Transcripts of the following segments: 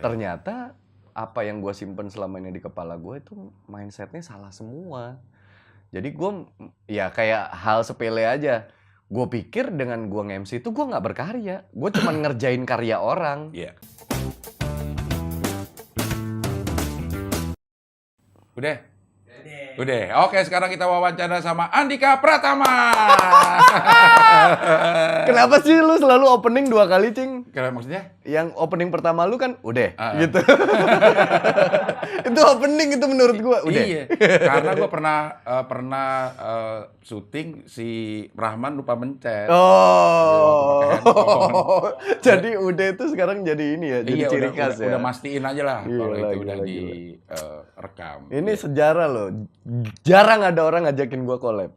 Ternyata apa yang gue simpen selama ini di kepala gue itu mindsetnya salah semua. Jadi gue ya kayak hal sepele aja. Gue pikir dengan gue nge-MC itu gue nggak berkarya. Gue cuma ngerjain karya orang. Iya. Udah? Udah. Oke, sekarang kita wawancara sama Andika Pratama. Kenapa sih lu selalu opening 2 kali, Cing? Kenapa maksudnya? Yang opening pertama lu kan udah gitu. Itu opening itu menurut gua udah. Iya. Karena gua pernah syuting si Rahman lupa mencet. Oh. Jadi udah itu sekarang jadi ini ya, jadi Iya, ciri khas ya. udah mastiin aja lah kalau itu udah gila. direkam. Ini sejarah loh. Jarang ada orang ngajakin gua collab.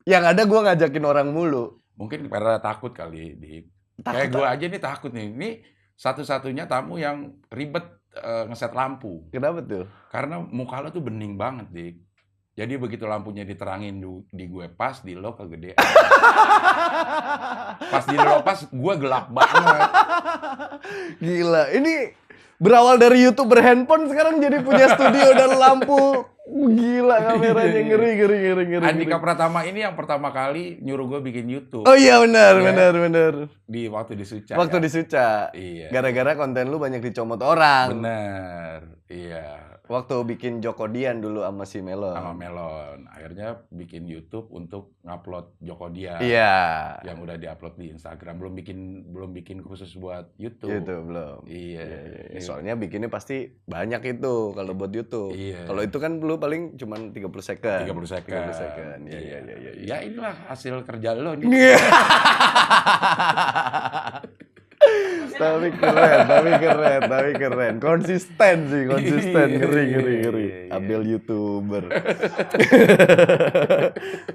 Yang ada gua ngajakin orang mulu. Mungkin karena takut kali, Dik. Kayak gue aja nih takut nih. Ini satu-satunya tamu yang ribet ngeset lampu. Kenapa tuh? Karena muka lo tuh bening banget, Dik. Jadi begitu lampunya diterangin di gue pas, di lo kegedean. Pas di lo pas, gue gelap banget. Gila, ini berawal dari YouTuber handphone sekarang jadi punya studio dan lampu. Gila kameranya ngeri. Andika Pratama ini yang pertama kali nyuruh gue bikin YouTube. Oh iya benar. Di waktu di Suca. Waktu ya? di Suca. Iya. Gara-gara konten lu banyak dicomot orang. Bener, iya. Waktu bikin Jokodian dulu sama si Melon. Sama Melon. Akhirnya bikin YouTube untuk ngupload Jokodian. Iya. Yang udah diupload di Instagram. Belum bikin khusus buat YouTube. YouTube belum. Iya. Soalnya bikinnya pasti banyak itu kalau buat YouTube. Iya. Kalau itu kan lu paling cuma 30 second. 30 second. Iya. Ya inilah hasil kerja lo nih. Tapi keren. Konsisten sih, ngeri. Abel YouTuber.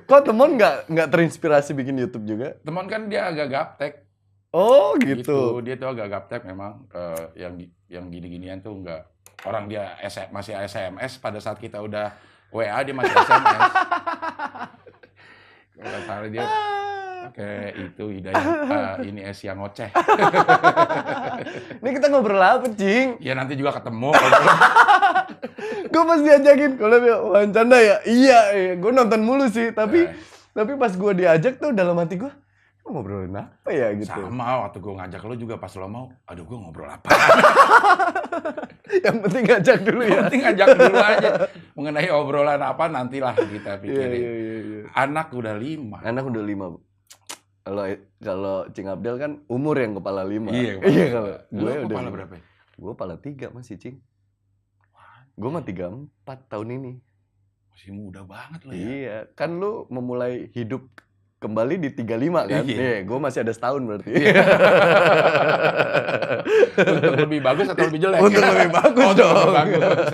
Kok temen nggak terinspirasi bikin YouTube juga? Teman kan dia agak gaptek. Oh gitu. Dia tuh agak gaptek memang. Yang gini-ginian tuh enggak. Orang dia masih SMS pada saat kita udah WA dia masih SMS. Kalau salah dia kayak itu Hidayah, ini yang ngoceh. Ini kita ngobrol apa, Cing? Ya nanti juga ketemu. Gue pas diajakin, kalau dia wawancara ya, iya, gue nonton mulu sih. Tapi pas gue diajak tuh dalam hati gue, ngobrolin apa ya gitu. Sama waktu gue ngajak lo juga pas lo mau, aduh gue ngobrol apa? Yang penting ngajak dulu ya. Yang penting ngajak dulu aja. Mengenai obrolan apa nantilah kita pikirin. Iya. Anak udah 5. Anak udah 5. Kalau Cing Abdel kan umur yang kepala 5. Iya kalau gue udah kepala berapa? Gue kepala 3 masih, Cing. Gue mah 34 tahun ini. Masih muda banget lo ya. Iya, kan lu memulai hidup kembali di 35 kan? Iya, gue masih ada setahun berarti. Untuk lebih bagus atau lebih jelek? Untuk lebih bagus dong. Lebih bagus.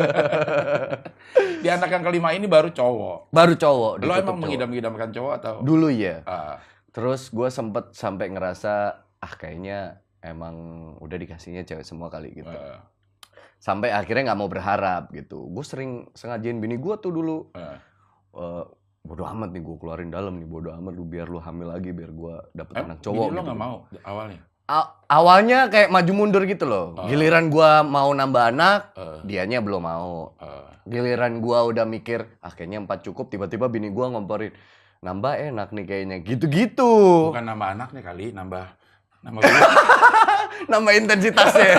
Di anak yang kelima ini baru cowok. Baru cowok. Lo emang mengidam-idamkan cowok atau? Dulu ya. Terus gue sempet sampai ngerasa, kayaknya emang udah dikasihnya cewek semua kali gitu. Sampai akhirnya nggak mau berharap gitu. Gue sering sengajain bini gue tuh dulu. Bodo amat nih gue keluarin dalam nih, bodo amat lu biar lu hamil lagi biar gue dapet anak cowok. Bini gitu. lo nggak mau awalnya? Awalnya kayak maju mundur gitu loh. Giliran gue mau nambah anak, dianya belum mau. Giliran gue udah mikir, kayaknya 4 cukup, tiba-tiba bini gue ngomporin, nambah enak nih kayaknya, gitu-gitu. Bukan nambah anaknya kali, nambah nambah intensitasnya.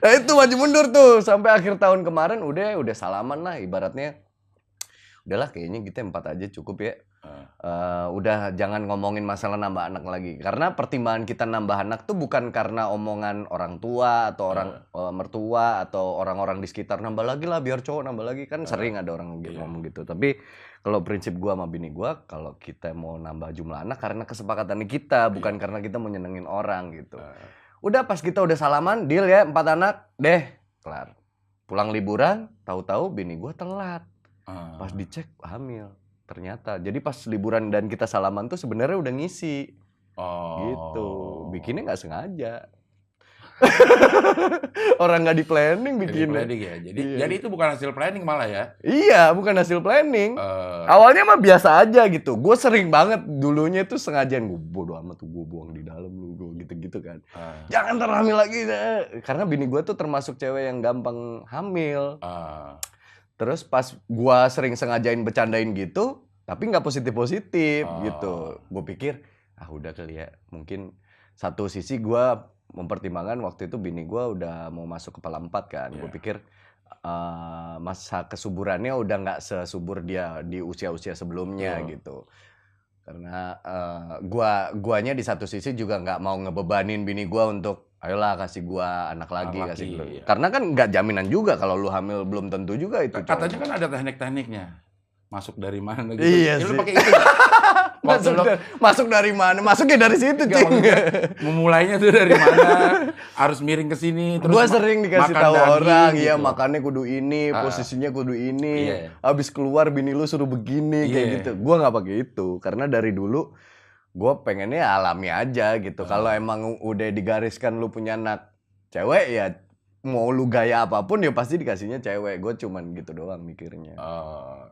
Nah itu maju mundur tuh sampai akhir tahun kemarin udah salaman lah ibaratnya. Udahlah kayaknya kita 4 aja cukup ya. Udah jangan ngomongin masalah nambah anak lagi. Karena pertimbangan kita nambah anak tuh bukan karena omongan orang tua atau orang mertua atau orang-orang di sekitar nambah lagi lah biar cowok nambah lagi kan sering ada orang ngomong gitu. Tapi kalau prinsip gua sama bini gua kalau kita mau nambah jumlah anak karena kesepakatan kita bukan karena kita mau nyenengin orang gitu. Udah pas kita udah salaman deal ya 4 anak deh kelar. Pulang liburan tahu-tahu bini gua telat. Pas dicek hamil. Ternyata. Jadi pas liburan dan kita salaman tuh sebenarnya udah ngisi. Gitu. Bikinnya nggak sengaja. Orang nggak di planning Jadi bikin. planning ya. Iya. Jadi itu bukan hasil planning malah ya. Iya, bukan hasil planning. Eh, Awalnya mah biasa aja gitu. Gue sering banget dulunya tuh sengajaan, gue bodo amat tuh gue buang di dalam lu, gue gitu-gitu kan. Jangan terhamil lagi deh. Karena bini gue tuh termasuk cewek yang gampang hamil. Terus pas gue sering sengajain bercandain gitu, tapi nggak positif-positif gitu. Gue pikir, udah kali ya. Mungkin satu sisi gue mempertimbangkan waktu itu bini gue udah mau masuk kepala 4 kan. Gue pikir masa kesuburannya udah nggak sesubur dia di usia-usia sebelumnya gitu. Karena guanya di satu sisi juga nggak mau ngebebanin bini gua untuk ayolah kasih gua anak lagi, kasih gua. Iya. Karena kan nggak jaminan juga kalau lu hamil, belum tentu juga itu. Katanya kan ada teknik-tekniknya. Masuk dari mana gitu. Iya Lu sih. pakai itu. Masuk dari mana? Masuknya dari situ, Enggak, Cing. maksudnya memulainya tuh dari mana? Harus miring ke sini terus. Gua sering dikasih makan tahu daging orang, gitu. ya makannya kudu ini, posisinya kudu ini. Iya. Habis keluar bini lu suruh begini kayak Iya. gitu. Gua nggak pakai itu karena dari dulu gua pengennya alami aja gitu. Kalau emang udah digariskan lu punya anak cewek ya mau lu gaya apapun ya pasti dikasihnya cewek. Gue cuman gitu doang mikirnya.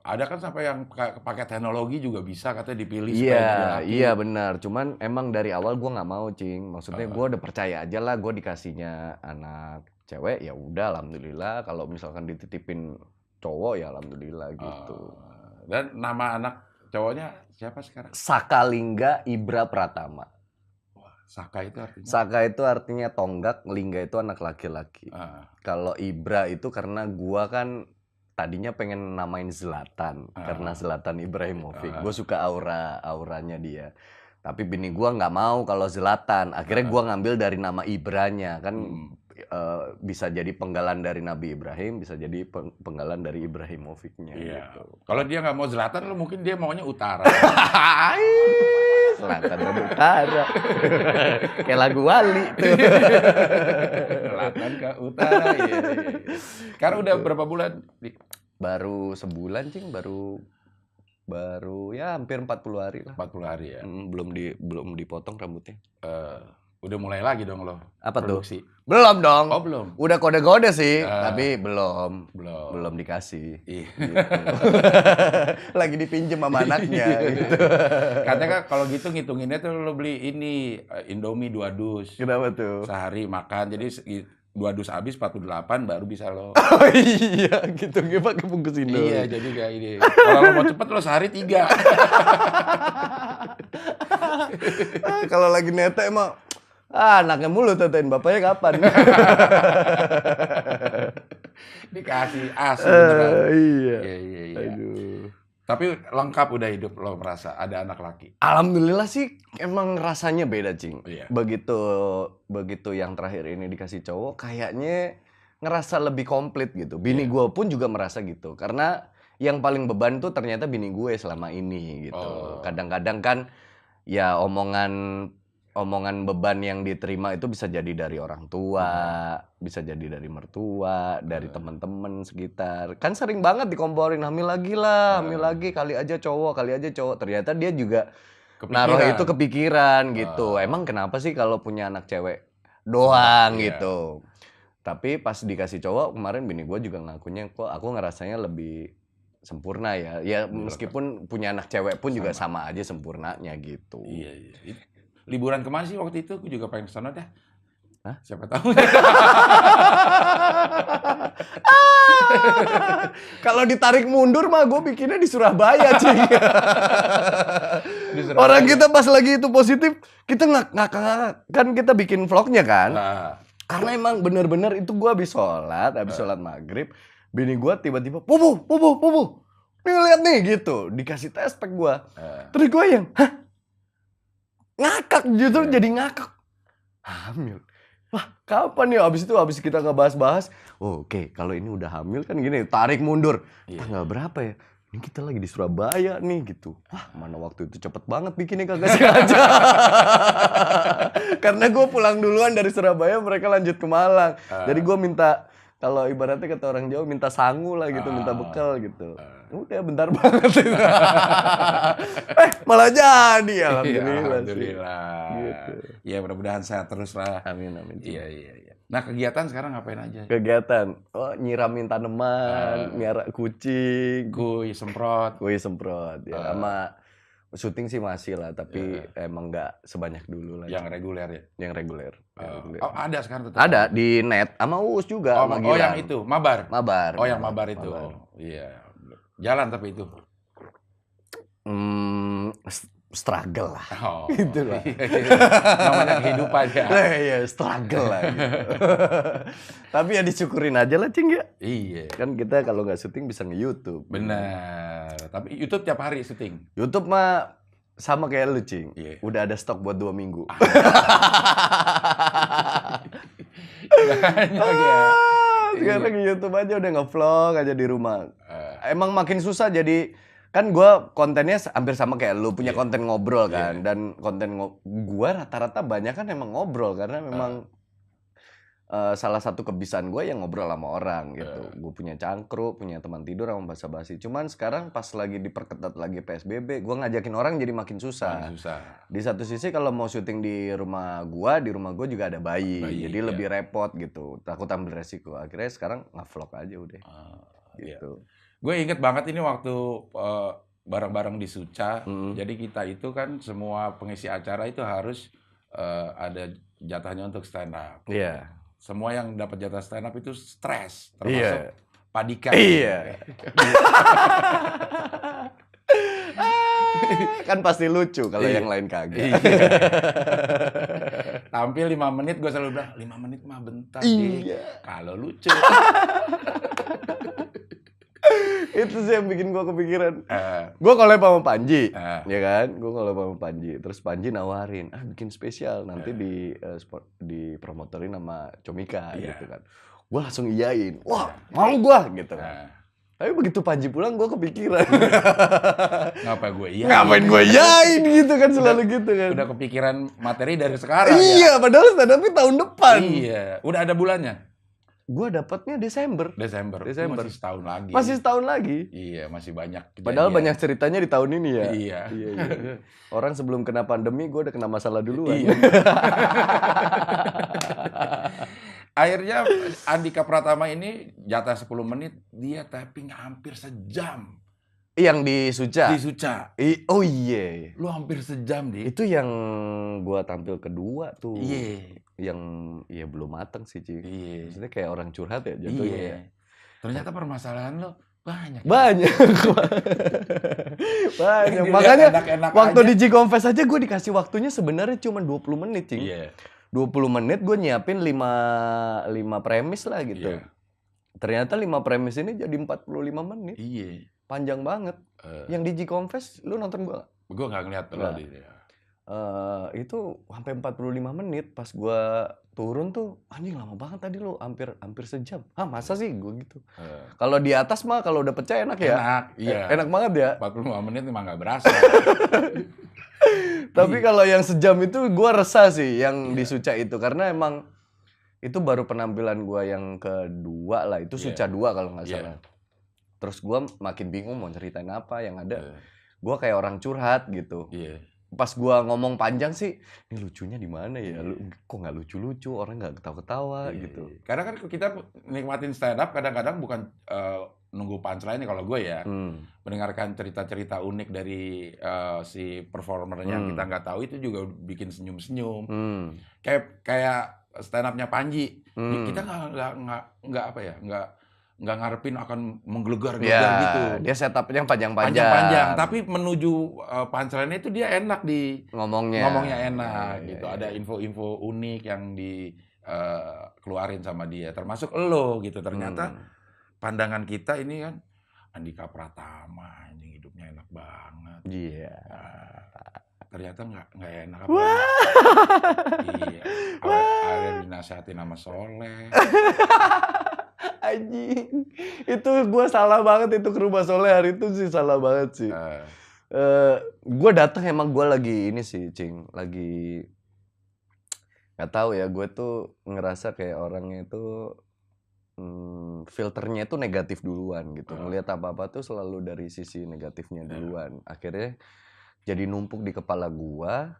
Ada kan sampai yang pakai teknologi juga bisa katanya dipilih supaya jadi Iya, laki. iya benar. Cuman emang dari awal gue nggak mau, Cing. Maksudnya gue udah percaya aja lah gue dikasihnya anak cewek ya udah alhamdulillah. Kalau misalkan dititipin cowok ya alhamdulillah gitu. Dan nama anak cowoknya siapa sekarang? Sakalingga Ibra Pratama. Saka itu artinya? Saka itu artinya tonggak, Lingga itu anak laki-laki. Kalau Ibra itu karena gua kan tadinya pengen namain Zlatan karena Zlatan Ibrahimovic. Gue suka auranya dia. Tapi bini gua nggak mau kalau Zlatan. Akhirnya gua ngambil dari nama Ibranya kan bisa jadi penggalan dari Nabi Ibrahim, bisa jadi penggalan dari Ibrahimovicnya. Iya. Gitu. Kalau dia nggak mau Zlatan, lo mungkin dia maunya utara. Selatan dan utara. Kayak lagu Wali tuh. Selatan ke utara. Iya. Karena udah berapa bulan? Baru sebulan, Cing. Baru ya hampir 40 hari lah. 40 hari ya. Belum dipotong rambutnya. Udah mulai lagi dong lo. Apa produksi. Tuh? Belum dong. Oh, belum. Udah kode-kode sih, tapi belum dikasih. Iya. Gitu. Lagi dipinjem sama anaknya gitu. Katanya kan kalau gitu ngitunginnya tuh lo beli ini Indomie 2 dus. Kenapa tuh? Sehari makan. Jadi 2 dus habis 48 baru bisa lo. Oh iya, gitu nggak pakai bungkus Indomie. Iya, jadi kayak ini. Kalau lo mau cepet lo sehari 3. Kalau lagi nete emang anaknya mulu tetein bapaknya kapan? Dikasih beneran. Iya. Iya. Aduh. Tapi lengkap udah hidup lo merasa ada anak laki. Alhamdulillah sih emang rasanya beda, Cing. Iya. Begitu yang terakhir ini dikasih cowok kayaknya ngerasa lebih komplit gitu. Bini gue pun juga merasa gitu. Karena yang paling beban tuh ternyata bini gue selama ini gitu. Kadang-kadang kan ya omongan beban yang diterima itu bisa jadi dari orang tua, bisa jadi dari mertua, dari teman-teman sekitar. Kan sering banget dikomporin hamil lagi lah, hamil lagi kali aja cowok. Ternyata dia juga naruh itu kepikiran gitu. Emang kenapa sih kalau punya anak cewek doang gitu. Tapi pas dikasih cowok kemarin bini gue juga ngakunya kok aku ngerasanya lebih sempurna ya. Ya meskipun punya anak cewek pun juga sama aja sempurnanya gitu. Iya. Liburan kemana sih waktu itu? Aku juga pengen kesana dah. Hah? Siapa tahu. Kalau ditarik mundur mah gue bikinnya di Surabaya, Cing. Orang kita pas lagi itu positif, kita ngakak kan kita bikin vlognya kan. Karena emang bener-bener itu gue habis sholat maghrib, bini gue tiba-tiba, Pupu, nih lihat nih gitu, dikasih tespek gue. Terus gue yang, hah? Ngakak justru jadi ngakak. Hamil. Wah, kapan ya? Abis kita ngebahas-bahas. Oke, kalau ini udah hamil kan gini, tarik mundur. Tanggal berapa ya? Ini kita lagi di Surabaya nih gitu. Wah, mana waktu itu cepet banget bikinnya kagak sengaja. Karena gue pulang duluan dari Surabaya, mereka lanjut ke Malang. Jadi gue minta, kalau ibaratnya kata orang Jawa, minta sangu lah gitu, minta bekal gitu. Udah bentar banget itu. Malah jadi, Iya, alhamdulillah sih. alhamdulillah. Gitu. Ya mudah-mudahan sehat terus lah. Amin, amin. Iya. Nah kegiatan sekarang ngapain aja? Kegiatan, nyiramin tanaman, miara kucing, Kuy, semprot. kuy semprot, ya. Sama syuting sih masih lah, tapi Iya. emang nggak sebanyak dulu lah. Yang reguler ya? Yang reguler. Oh ada sekarang tetap? Ada di net, sama Uus juga, sama Oh yang Gilang. itu, Mabar? Mabar. Oh yang Mabar itu. Oh, iya. Jalan tapi itu. Struggle lah. Oh, Gitu lah. iya. Namanya kehidupan ya. Iya, struggle lah. Gitu. Tapi ya disyukurin aja lah, Cing ya. Iya. Kan kita kalau nggak syuting bisa nge-YouTube. Benar. Tapi YouTube tiap hari syuting. YouTube mah sama kayak lu, Cing. Iya. Udah ada stok buat 2 minggu. Banyak ya. Sekarang YouTube aja udah nge-vlog aja di rumah. Emang makin susah jadi kan gua kontennya hampir sama kayak lu, punya konten ngobrol kan. Dan konten gua rata-rata banyak kan emang ngobrol karena memang salah satu kebiasaan gue yang ngobrol sama orang gitu. Gue punya cangkruk, punya teman tidur sama basa-basi. Cuman sekarang pas lagi diperketat lagi PSBB, gue ngajakin orang jadi makin susah. Di satu sisi kalau mau syuting di rumah gue juga ada bayi jadi lebih repot gitu. Takut ambil resiko. Akhirnya sekarang nge-vlog aja udah. Gitu. Gue inget banget ini waktu bareng-bareng di Suca. Jadi kita itu kan semua pengisi acara itu harus ada jatahnya untuk stand up. Iya. Semua yang dapat jatah stand up itu stres, termasuk Pak Dika. Iya. Kan pasti lucu kalau yang lain kagak. Tampil 5 menit gue selalu bilang 5 menit mah bentar kalau lucu. Itu sih yang bikin gue kepikiran. Gue collab sama Panji, ya kan? Gue collab sama Panji. Terus Panji nawarin, bikin spesial nanti dipromotorin sama Comika gitu kan. Gue langsung iyain, wah mau gue gitu kan. Tapi begitu Panji pulang gue kepikiran. Ngapain gue iyain gitu kan, selalu gitu kan. Udah kepikiran materi dari sekarang. Iya, padahal stand up-nya tahun depan. Iya, udah ada bulannya. Gue dapatnya Desember. Masih setahun lagi. Masih setahun lagi. Iya, masih banyak kejadian. Padahal banyak ceritanya di tahun ini ya. Iya. Orang sebelum kena pandemi, gue udah kena masalah duluan. Iya. Akhirnya Andika Pratama ini jatah 10 menit, dia tapping hampir sejam. Yang di Suca? Di Suca. Oh iya. Lu hampir sejam, Di. Itu yang gue tampil kedua tuh. Iya. Yang belum mateng sih, Ci. Iya. Maksudnya kayak orang curhat ya jatuhnya. Iya. Ternyata permasalahan lo banyak. Banyak. Makanya waktu aja. di G-Confess aja gue dikasih waktunya sebenarnya cuma 20 menit, Ci. Iya. 20 menit gue nyiapin 5 premis lah gitu. Iya. Ternyata 5 premis ini jadi 45 menit. Iya. Panjang banget. Yang di G-Confess lu nonton gue? Gue nggak ngeliat lo di. Itu sampai 45 menit pas gua turun tuh anjing lama banget tadi lu hampir sejam. Masa sih gua gitu. Kalau di atas mah kalau udah pecah enak ya. Enak, iya. Enak banget ya. 45 menit emang nggak berasa. Tapi kalau yang sejam itu gua resah sih yang di Suca itu karena emang itu baru penampilan gua yang kedua lah. Itu Suca 2 kalau nggak salah. Terus gua makin bingung mau ceritain apa yang ada. Gua kayak orang curhat gitu. Pas gua ngomong panjang sih, ini lucunya di mana ya? Kok nggak lucu-lucu, orang nggak ketawa-ketawa gitu. Karena kan kita nikmatin stand up kadang-kadang bukan nunggu punchline kalau gue ya. Mendengarkan cerita-cerita unik dari si performernya yang kita nggak tahu itu juga bikin senyum-senyum. Kayak stand up-nya Panji. Kita nggak apa ya? Nggak ngarepin akan menggelegar-gelegar gitu. Dia setupnya panjang-panjang. Tapi menuju punchline-nya itu dia enak di ngomongnya enak gitu. Ada info-info unik yang dikeluarin sama dia, termasuk elo gitu. Ternyata pandangan kita ini kan Andika Pratama, anjing hidupnya enak banget. Iya. Ternyata nggak enak apa. Iya. Akhirnya dinasihatin sama Soleh. Anjing, itu gue salah banget itu ke rumah Soleh hari itu sih, salah banget sih. Gue datang emang gue lagi ini sih, Cing, lagi nggak tahu ya, gue tuh ngerasa kayak orangnya itu filternya itu negatif duluan gitu. Ngelihat apa-apa tuh selalu dari sisi negatifnya duluan. Akhirnya jadi numpuk di kepala gua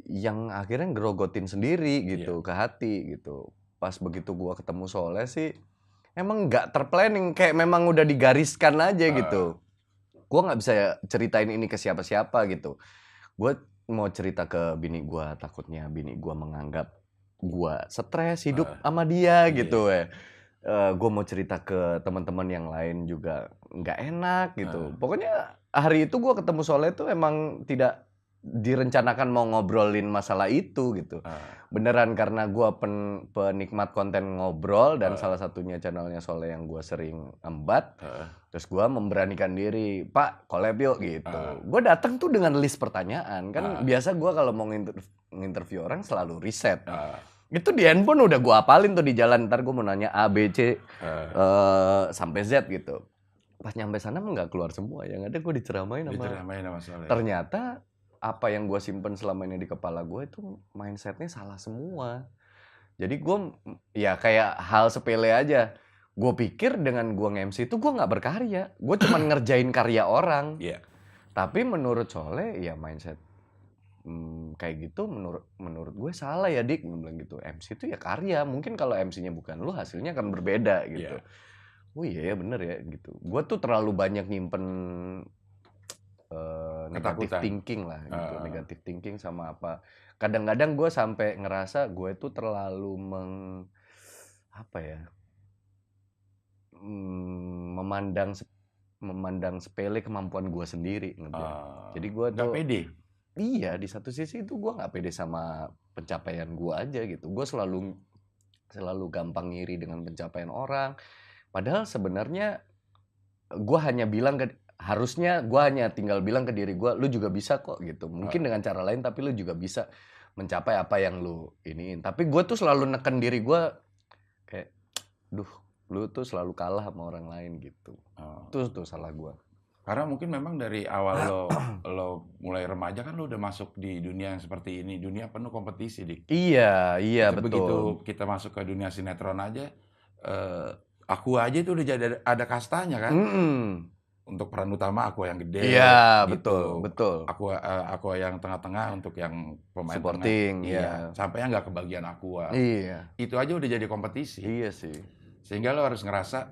yang akhirnya ngerogotin sendiri gitu ke hati gitu. Pas begitu gua ketemu Soleh sih emang nggak terplanning, kayak memang udah digariskan aja gitu. Gua nggak bisa ceritain ini ke siapa-siapa gitu. Gue mau cerita ke bini gue, takutnya bini gue menganggap gue stres hidup sama dia gitu ya. Gue mau cerita ke teman-teman yang lain juga nggak enak gitu. Pokoknya hari itu gue ketemu Soleh tuh emang tidak direncanakan mau ngobrolin masalah itu gitu. Beneran karena gue penikmat konten ngobrol dan salah satunya channelnya Soleh yang gue sering embat. Terus gue memberanikan diri, Pak, collab yuk gitu. Gue datang tuh dengan list pertanyaan. Kan biasa gue kalau mau nginterview orang selalu riset. Itu di handphone udah gue apalin tuh di jalan. Ntar gue mau nanya A, B, C, sampai Z gitu. Pas nyampe sana nggak keluar semua. Yang ada gue diceramain sama Soleh. Ternyata apa yang gue simpen selama ini di kepala gue itu mindsetnya salah semua. Jadi gue ya kayak hal sepele aja. Gue pikir dengan gue nge-MC itu gue nggak berkarya. Gue cuma ngerjain karya orang. Tapi menurut Soleh ya mindset kayak gitu menurut gue salah ya Dik. Gue bilang gitu. MC itu ya karya. Mungkin kalau MC-nya bukan lu hasilnya akan berbeda gitu. Oh iya ya bener ya gitu. Gue tuh terlalu banyak nyimpen negatif thinking lah gitu. Negatif thinking sama apa. Kadang-kadang gue sampai ngerasa gue tuh terlalu memandang sepele kemampuan gue sendiri. Jadi gue tuh nggak pede. Iya, di satu sisi itu gue nggak pede sama pencapaian gue aja gitu. Gue selalu gampang ngiri dengan pencapaian orang. Padahal sebenarnya gue hanya harusnya gue hanya tinggal bilang ke diri gue, lu juga bisa kok gitu. Mungkin dengan cara lain tapi lu juga bisa mencapai apa yang lu iniin. Tapi gue tuh selalu neken diri gue kayak, lu tuh selalu kalah sama orang lain gitu. Itu tuh salah gue. Karena mungkin memang dari awal lo mulai remaja kan lo udah masuk di dunia yang seperti ini, dunia penuh kompetisi, Dik. Iya betul. Begitu kita masuk ke dunia sinetron aja, aku aja itu udah jadi ada kastanya kan. Untuk peran utama aku yang gede. Iya gitu. betul. Aku yang tengah-tengah untuk yang pemain supporting. tengah. Iya. Sampainya nggak kebagian aku. Iya. Itu aja udah jadi kompetisi. Iya sih. Sehingga lo harus ngerasa,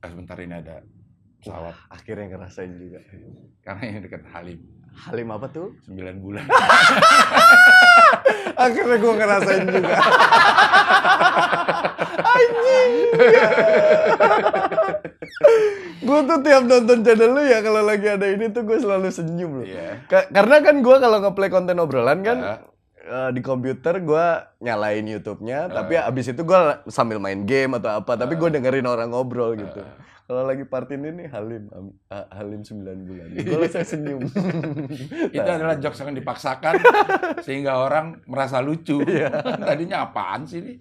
sebentar ini ada pesawat. Wah, akhirnya ngerasain juga. Karena ini dekat Halim. Halim apa tuh? 9 bulan. Akhirnya gue ngerasain juga. Anjing. Gue tuh tiap nonton channel lu ya kalau lagi ada ini tuh gue selalu senyum loh. Karena kan gue kalau nge-play konten obrolan kan di komputer gue nyalain YouTube-nya, tapi abis itu gue sambil main game atau apa, tapi gue dengerin orang ngobrol gitu. Kalau lagi part ini nih Halim 9 bulan. Gue langsung senyum. Itu adalah jokes yang dipaksakan sehingga orang merasa lucu. Tadinya apaan sih ini?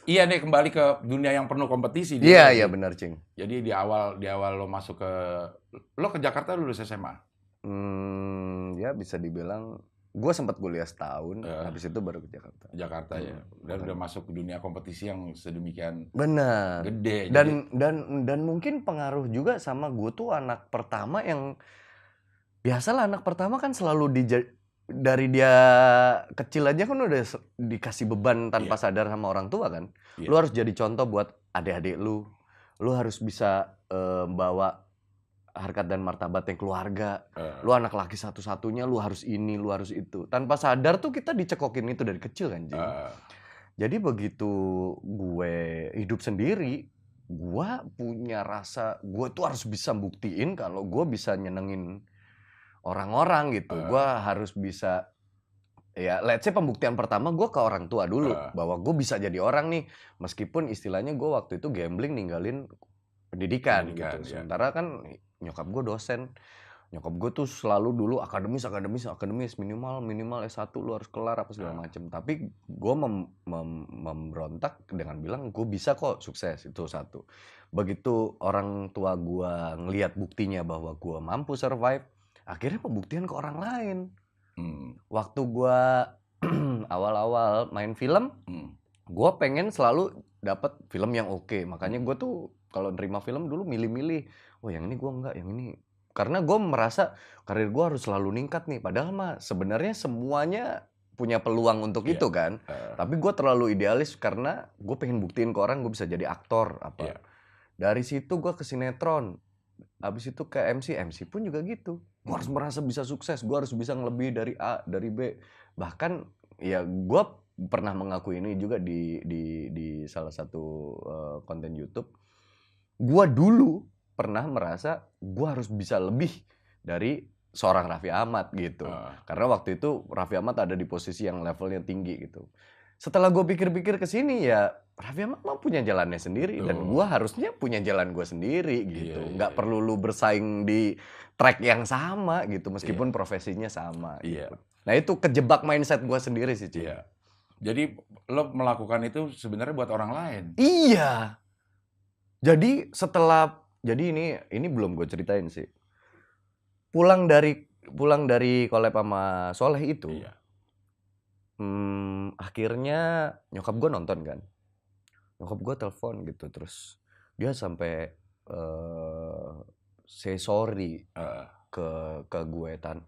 Iya nih, kembali ke dunia yang penuh kompetisi. Iya benar, Cing. Jadi di awal lo masuk lo ke Jakarta lulus SMA? Ya bisa dibilang gue sempat kuliah setahun, habis itu baru ke Jakarta. Jakarta ya. Dan udah masuk ke dunia kompetisi yang sedemikian benar gede. Dan mungkin pengaruh juga sama gue tuh anak pertama yang biasalah anak pertama kan selalu dari dia kecil aja kan udah dikasih beban tanpa sadar sama orang tua kan. Lu harus jadi contoh buat adik-adik lu. Lu harus bisa bawa harkat dan martabatnya keluarga. Lu anak laki satu-satunya, lu harus ini, lu harus itu. Tanpa sadar tuh kita dicekokin itu dari kecil kan, Jim. Jadi begitu gue hidup sendiri, gue punya rasa, gue tuh harus bisa buktiin kalau gue bisa nyenengin orang-orang gitu. Gue harus bisa, ya let's say pembuktian pertama gue ke orang tua dulu. Bahwa gue bisa jadi orang nih. Meskipun istilahnya gue waktu itu gambling ninggalin pendidikan gitu. Sementara kan nyokap gue dosen. Nyokap gue tuh selalu dulu akademis minimal S1 lu harus kelar apa segala macem. Tapi gue memberontak dengan bilang gue bisa kok sukses, itu satu. Begitu orang tua gue ngelihat buktinya bahwa gue mampu survive, akhirnya pembuktian ke orang lain. Waktu gue awal-awal main film, gue pengen selalu dapat film yang oke. Makanya gue tuh kalau nerima film dulu milih-milih. Oh yang ini gue enggak, yang ini. Karena gue merasa karir gue harus selalu ningkat nih. Padahal mah sebenarnya semuanya punya peluang untuk Iya. itu kan. Tapi gue terlalu idealis karena gue pengen buktiin ke orang gue bisa jadi aktor apa. Iya. Dari situ gue ke sinetron. Habis itu ke MC. MC pun juga gitu. Gue harus merasa bisa sukses. Gue harus bisa ngelebihi dari A, dari B. Bahkan ya gue pernah mengakui ini juga di salah satu konten YouTube. Gue dulu pernah merasa gue harus bisa lebih dari seorang Raffi Ahmad gitu. Karena waktu itu Raffi Ahmad ada di posisi yang levelnya tinggi gitu. Setelah gue pikir-pikir ke sini ya Raffi Ahmad mah punya jalannya sendiri. Dan gue harusnya punya jalan gue sendiri gitu. Nggak perlu lu bersaing di track yang sama gitu. Meskipun profesinya sama gitu. Nah itu kejebak mindset gue sendiri sih Ci. Iya. Jadi lo melakukan itu sebenarnya buat orang lain. Iya. Jadi ini belum gue ceritain sih. Pulang dari collab sama Soleh itu. Iya. Akhirnya nyokap gue nonton kan. Nyokap gue telepon gitu terus dia sampai say sorry ke gue Tan.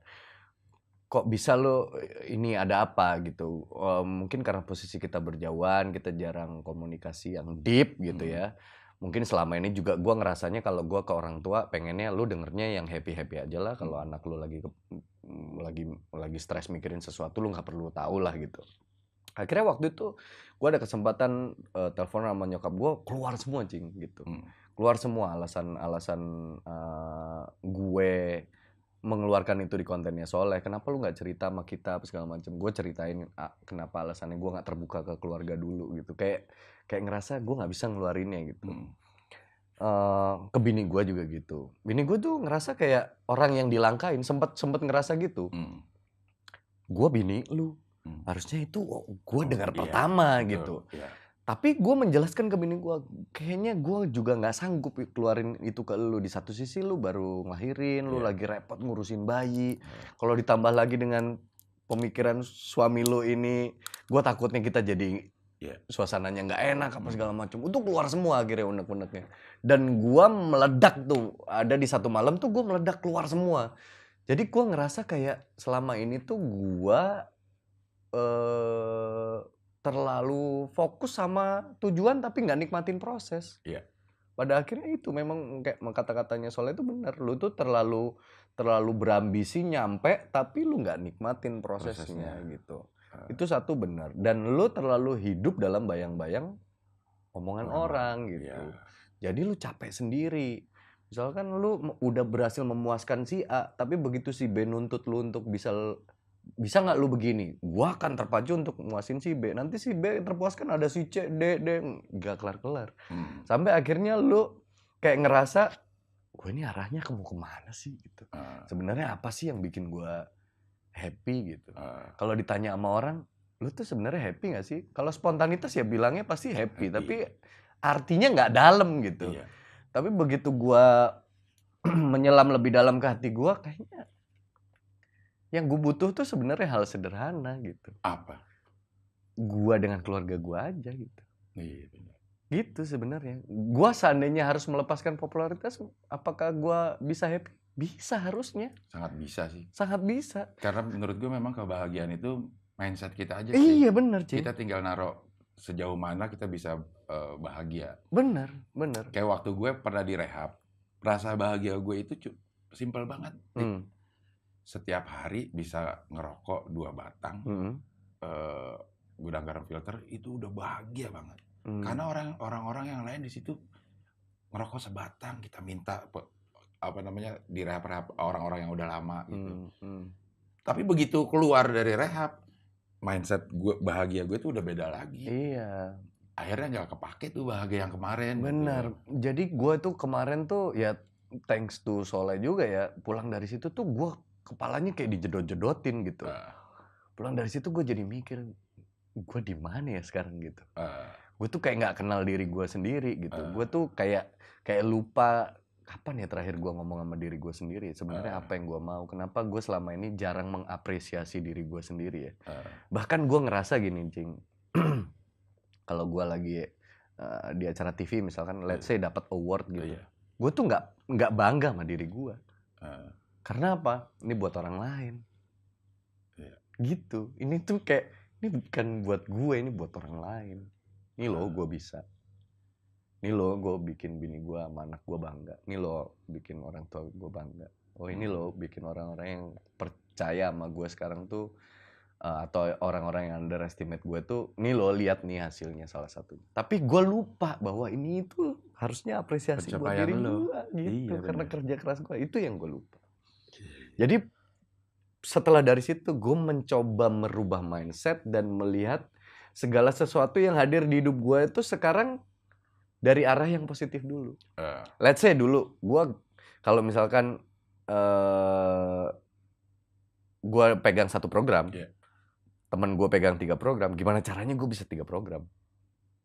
Kok bisa lo ini ada apa gitu. Mungkin karena posisi kita berjauhan, kita jarang komunikasi yang deep gitu ya. Mungkin selama ini juga gue ngerasanya kalau gue ke orang tua pengennya lu dengernya yang happy-happy aja lah. Kalau anak lu lagi stres mikirin sesuatu lu nggak perlu tahu lah gitu. Akhirnya waktu itu gue ada kesempatan telepon sama nyokap gue keluar semua cing gitu. Keluar semua alasan gue mengeluarkan itu di kontennya Soleh. Kenapa lu nggak cerita sama kita apa segala macam? Gue ceritain kenapa alasannya gue nggak terbuka ke keluarga dulu gitu. Kayak ngerasa gue nggak bisa ngeluarinnya gitu. Ke bini gue juga gitu. Bini gue tuh ngerasa kayak orang yang dilangkain. Sempet ngerasa gitu. Gue bini lu. Harusnya itu gue dengar pertama gitu. Tapi gue menjelaskan ke bini gue, kayaknya gue juga nggak sanggup keluarin itu ke lu. Di satu sisi lu baru ngelahirin, lu lagi repot ngurusin bayi. Kalau ditambah lagi dengan pemikiran suami lu ini, gue takutnya kita jadi suasananya nggak enak apa segala macam. Itu keluar semua akhirnya unek-uneknya. Dan gue meledak tuh, ada di satu malam tuh gue meledak keluar semua. Jadi gue ngerasa kayak selama ini tuh gue terlalu fokus sama tujuan tapi nggak nikmatin proses. Iya. Pada akhirnya itu memang kayak kata-katanya Soleh itu benar. Lu tuh terlalu berambisi nyampe tapi lu nggak nikmatin prosesnya gitu. Itu satu benar. Dan lu terlalu hidup dalam bayang-bayang omongan orang gitu. Jadi lu capek sendiri. Misalkan lu udah berhasil memuaskan si A, tapi begitu si B nuntut lu untuk bisa nggak lu begini? Gua akan terpacu untuk muasin si B. Nanti si B terpuaskan ada si C, D, nggak kelar-kelar. Sampai akhirnya lu kayak ngerasa, gue ini arahnya mau kemana sih gitu. Sebenarnya apa sih yang bikin gua happy gitu. Kalau ditanya sama orang, lu tuh sebenarnya happy nggak sih? Kalau spontanitas ya bilangnya pasti happy. Tapi artinya nggak dalam gitu. Iya. Tapi begitu gua menyelam lebih dalam ke hati gua, kayaknya yang gue butuh tuh sebenarnya hal sederhana gitu. Apa? Gua dengan keluarga gua aja gitu. Iya, benar. Gitu sebenarnya. Gua seandainya harus melepaskan popularitas, apakah gua bisa happy? Bisa harusnya. Sangat bisa sih. Sangat bisa. Karena menurut gue memang kebahagiaan itu mindset kita aja sih. Iya benar Cing. Kita tinggal naruh sejauh mana kita bisa bahagia. Benar. Kayak waktu gue pernah direhab, rasa bahagia gue itu simpel banget. Setiap hari bisa ngerokok 2 batang, gudang garam filter, itu udah bahagia banget. Karena orang-orang yang lain di situ ngerokok sebatang, kita minta direhab orang-orang yang udah lama gitu. Tapi begitu keluar dari rehab, mindset gue bahagia gue tuh udah beda lagi. Iya. Akhirnya nggak kepake tuh bahagia yang kemarin. Benar. Gitu. Jadi gue tuh kemarin tuh ya thanks to Soleh juga ya, pulang dari situ tuh gue kepalanya kayak dijedot-jedotin gitu. Pulang dari situ gue jadi mikir, gue di mana ya sekarang gitu. Gue tuh kayak nggak kenal diri gue sendiri gitu. Gue tuh kayak lupa kapan ya terakhir gue ngomong sama diri gue sendiri. Sebenarnya apa yang gue mau? Kenapa gue selama ini jarang mengapresiasi diri gue sendiri ya? Bahkan gue ngerasa gini, Cing. kalau gue lagi di acara TV misalkan, let's say dapat award gitu, Iya. gue tuh nggak bangga sama diri gue. Karena apa? Ini buat orang lain. Iya. Gitu. Ini tuh kayak, ini bukan buat gue, ini buat orang lain. Ini loh gue bisa. Ini loh gue bikin bini gue sama anak gue bangga. Ini loh bikin orang tua gue bangga. Oh ini loh bikin orang-orang yang percaya sama gue sekarang tuh, atau orang-orang yang underestimate gue tuh, ini loh lihat nih hasilnya salah satu. Tapi gue lupa bahwa ini itu harusnya apresiasi buat Pencapaian diri lo. gue gitu. Iya, Karena bener. kerja keras gue, itu yang gue lupa. Jadi setelah dari situ gue mencoba merubah mindset dan melihat segala sesuatu yang hadir di hidup gue itu sekarang dari arah yang positif dulu. Let's say dulu gue kalau misalkan gue pegang 1 program, Iya. temen gue pegang 3 program, gimana caranya gue bisa 3 program?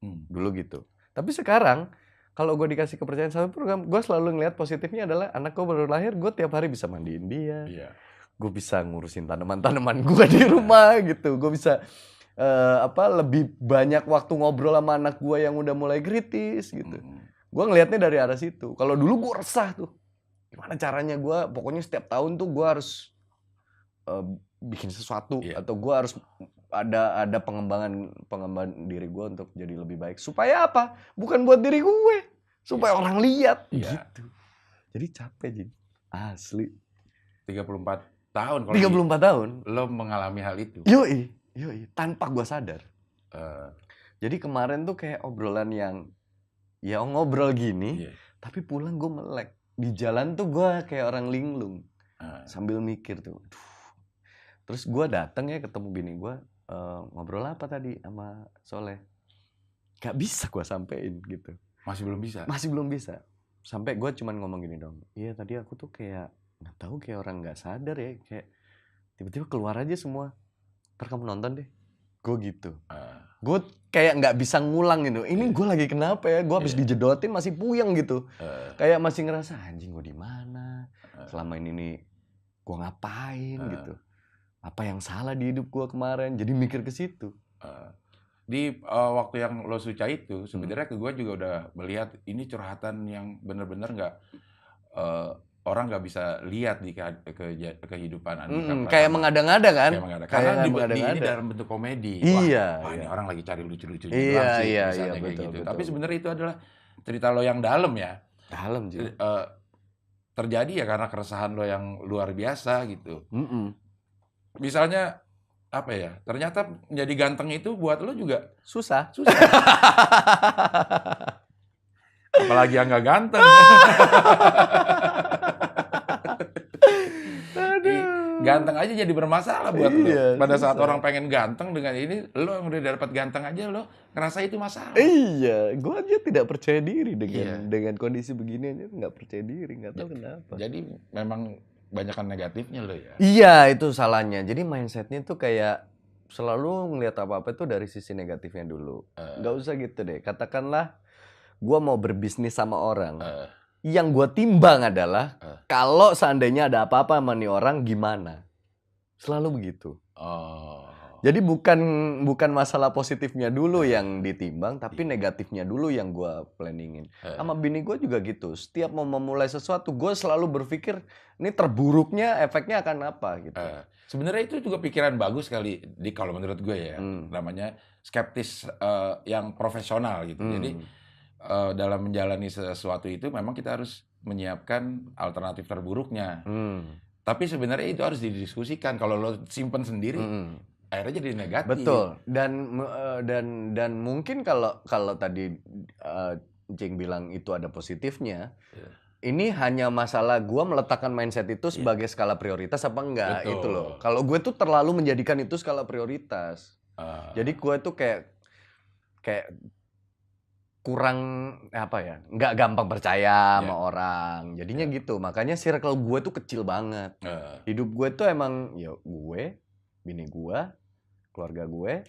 Dulu gitu. Tapi sekarang kalau gue dikasih kepercayaan 1 program, gue selalu ngelihat positifnya adalah anak gue baru lahir, gue tiap hari bisa mandiin dia. Iya. Gue bisa ngurusin tanaman-tanaman gue di rumah gitu. Gue bisa lebih banyak waktu ngobrol sama anak gue yang udah mulai kritis gitu. Gue ngelihatnya dari arah situ. Kalau dulu gue resah tuh. Gimana caranya gue, pokoknya setiap tahun tuh gue harus bikin sesuatu, atau gue harus ada pengembangan diri gue untuk jadi lebih baik. Supaya apa? Bukan buat diri gue, supaya orang lihat gitu. Jadi capek jadi asli. 34 tahun kalau 34 tahun lo mengalami hal itu. Yoi, tanpa gue sadar. Jadi kemarin tuh kayak obrolan yang ya ngobrol gini, tapi pulang gue melek. Di jalan tuh gue kayak orang linglung, sambil mikir tuh. Terus gue dateng ya ketemu bini gue, ngobrol apa tadi sama Soleh. Gak bisa gue sampein gitu. Masih belum bisa? Masih belum bisa. Sampai gue cuman ngomong gini dong, iya tadi aku tuh kayak nggak tahu, kayak orang nggak sadar ya, kayak tiba-tiba keluar aja semua. Ntar kamu nonton deh. Gue gitu. Gue kayak nggak bisa ngulang gitu. Ini gue lagi kenapa ya? Gue habis dijedotin masih puyeng gitu. Kayak masih ngerasa anjing gue di mana? Selama ini nih gue ngapain gitu? Apa yang salah di hidup gue kemarin? Jadi mikir ke situ. Di waktu yang lo suca itu, sebenarnya ke gue juga udah melihat ini curhatan yang benar-benar nggak orang nggak bisa lihat di kehidupan Andika. Kayak mengada-ngada kan? Karena ini dalam bentuk komedi. Iya. Wah, ini orang lagi cari lucu-lucunya Iya, sih, iya, misalnya kayak betul, gitu. betul. Tapi sebenarnya itu adalah cerita lo yang dalam ya. Dalam sih. Terjadi ya karena keresahan lo yang luar biasa gitu. Misalnya apa ya? Ternyata menjadi ganteng itu buat lo juga susah. Apalagi yang nggak ganteng. Ganteng aja jadi bermasalah buat lo. Pada saat orang pengen ganteng dengan ini, lo yang udah dapat ganteng aja lo ngerasa itu masalah. Iya, gue aja tidak percaya diri dengan kondisi begini aja, nggak percaya diri, nggak tahu kenapa. Jadi memang banyakan negatifnya lo ya. Iya, itu salahnya. Jadi mindsetnya tuh kayak selalu ngelihat apa-apa itu dari sisi negatifnya dulu. Nggak usah gitu deh. Katakanlah gue mau berbisnis sama orang. Yang gue timbang adalah kalau seandainya ada apa-apa sama nih orang gimana. Selalu begitu. Jadi bukan masalah positifnya dulu yang ditimbang, tapi negatifnya dulu yang gue planningin. Sama bini gue juga gitu. Setiap mau memulai sesuatu, gue selalu berpikir ini terburuknya efeknya akan apa gitu. Sebenarnya itu juga pikiran bagus kali kalau menurut gue ya. Namanya skeptis yang profesional gitu. Jadi dalam menjalani sesuatu itu memang kita harus menyiapkan alternatif terburuknya. Tapi sebenarnya itu harus didiskusikan. Kalau lo simpen sendiri, akhirnya jadi negatif. Betul. Dan mungkin kalau tadi Cing bilang itu ada positifnya, ini hanya masalah gue meletakkan mindset itu sebagai skala prioritas apa enggak. Betul. Itu loh. Kalau gue tuh terlalu menjadikan itu skala prioritas. Jadi gue tuh kayak kurang apa ya, nggak gampang percaya sama orang. Jadinya gitu. Makanya circle gue tuh kecil banget. Hidup gue tuh emang ya gue, bini gue, keluarga gue.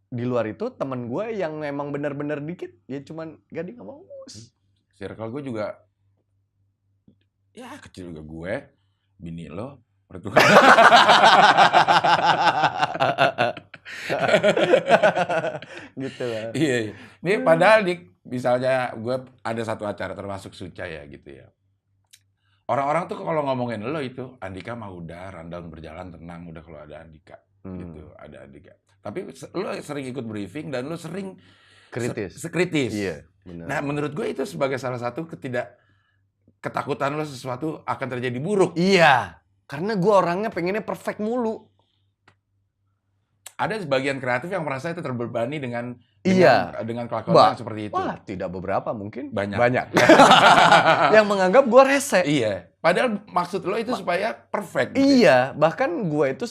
Di luar itu temen gue yang emang bener-bener dikit, ya cuman Gading sama Uus. Circle gue juga ya kecil juga gue, bini lo, mertua. Gitu lah. Iya. Ini padahal misalnya gue ada satu acara termasuk Suca ya gitu ya. Orang-orang tuh kalau ngomongin lo itu, Andika mah udah, rundown berjalan tenang, udah kalau ada Andika. Gitu, ada Andika. Tapi lo sering ikut briefing dan lo sering Kritis. kritis. Iya, benar. Nah, menurut gue itu sebagai salah satu ketakutan lo sesuatu akan terjadi buruk. Iya, karena gue orangnya pengennya perfect mulu. Ada sebagian kreatif yang merasa itu terbebani dengan kelakuan yang seperti itu. Wah, tidak beberapa mungkin. Banyak. Yang menganggap gue rese. Iya. Padahal maksud lo itu supaya perfect. Gitu. Iya, bahkan gue itu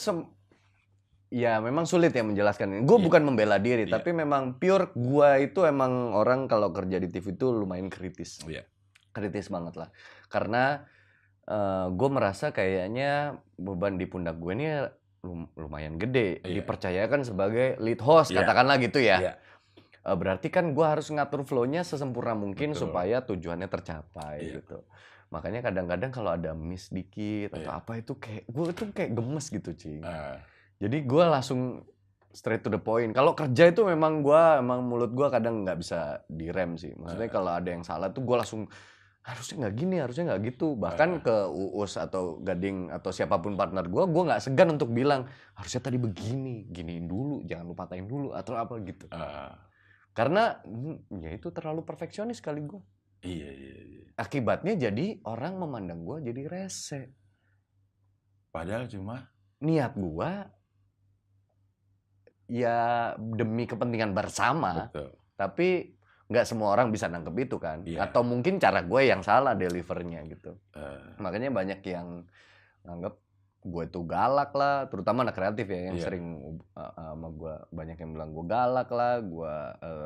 ya memang sulit ya menjelaskan ini. Gue bukan membela diri, tapi memang pure gue itu emang orang kalau kerja di TV itu lumayan kritis. Iya. Kritis banget lah. Karena gue merasa kayaknya beban di pundak gue ini lumayan gede. Dipercayakan sebagai lead host, katakanlah gitu ya. Iya. Berarti kan gue harus ngatur flow-nya sesempurna mungkin supaya tujuannya tercapai gitu. Makanya kadang-kadang kalau ada miss dikit atau apa itu kayak gue tuh kayak gemes gitu, Cing. Jadi gue langsung straight to the point. Kalau kerja itu emang mulut gue kadang nggak bisa direm sih. Maksudnya kalau ada yang salah tuh gue langsung harusnya nggak gini, harusnya nggak gitu. Bahkan ke Uus atau Gading atau siapapun partner gue nggak segan untuk bilang harusnya tadi begini, giniin dulu, jangan lupa patahin dulu atau apa gitu. Karena ya itu terlalu perfeksionis kali gue. Iya. Akibatnya jadi orang memandang gue jadi rese. Padahal cuma niat gue ya demi kepentingan bersama. Betul. Tapi nggak semua orang bisa nangkep itu kan. Atau mungkin cara gue yang salah delivernya gitu. Makanya banyak yang nganggep gue itu galak lah, terutama anak kreatif ya yang sering sama gue, banyak yang bilang gue galak lah, gue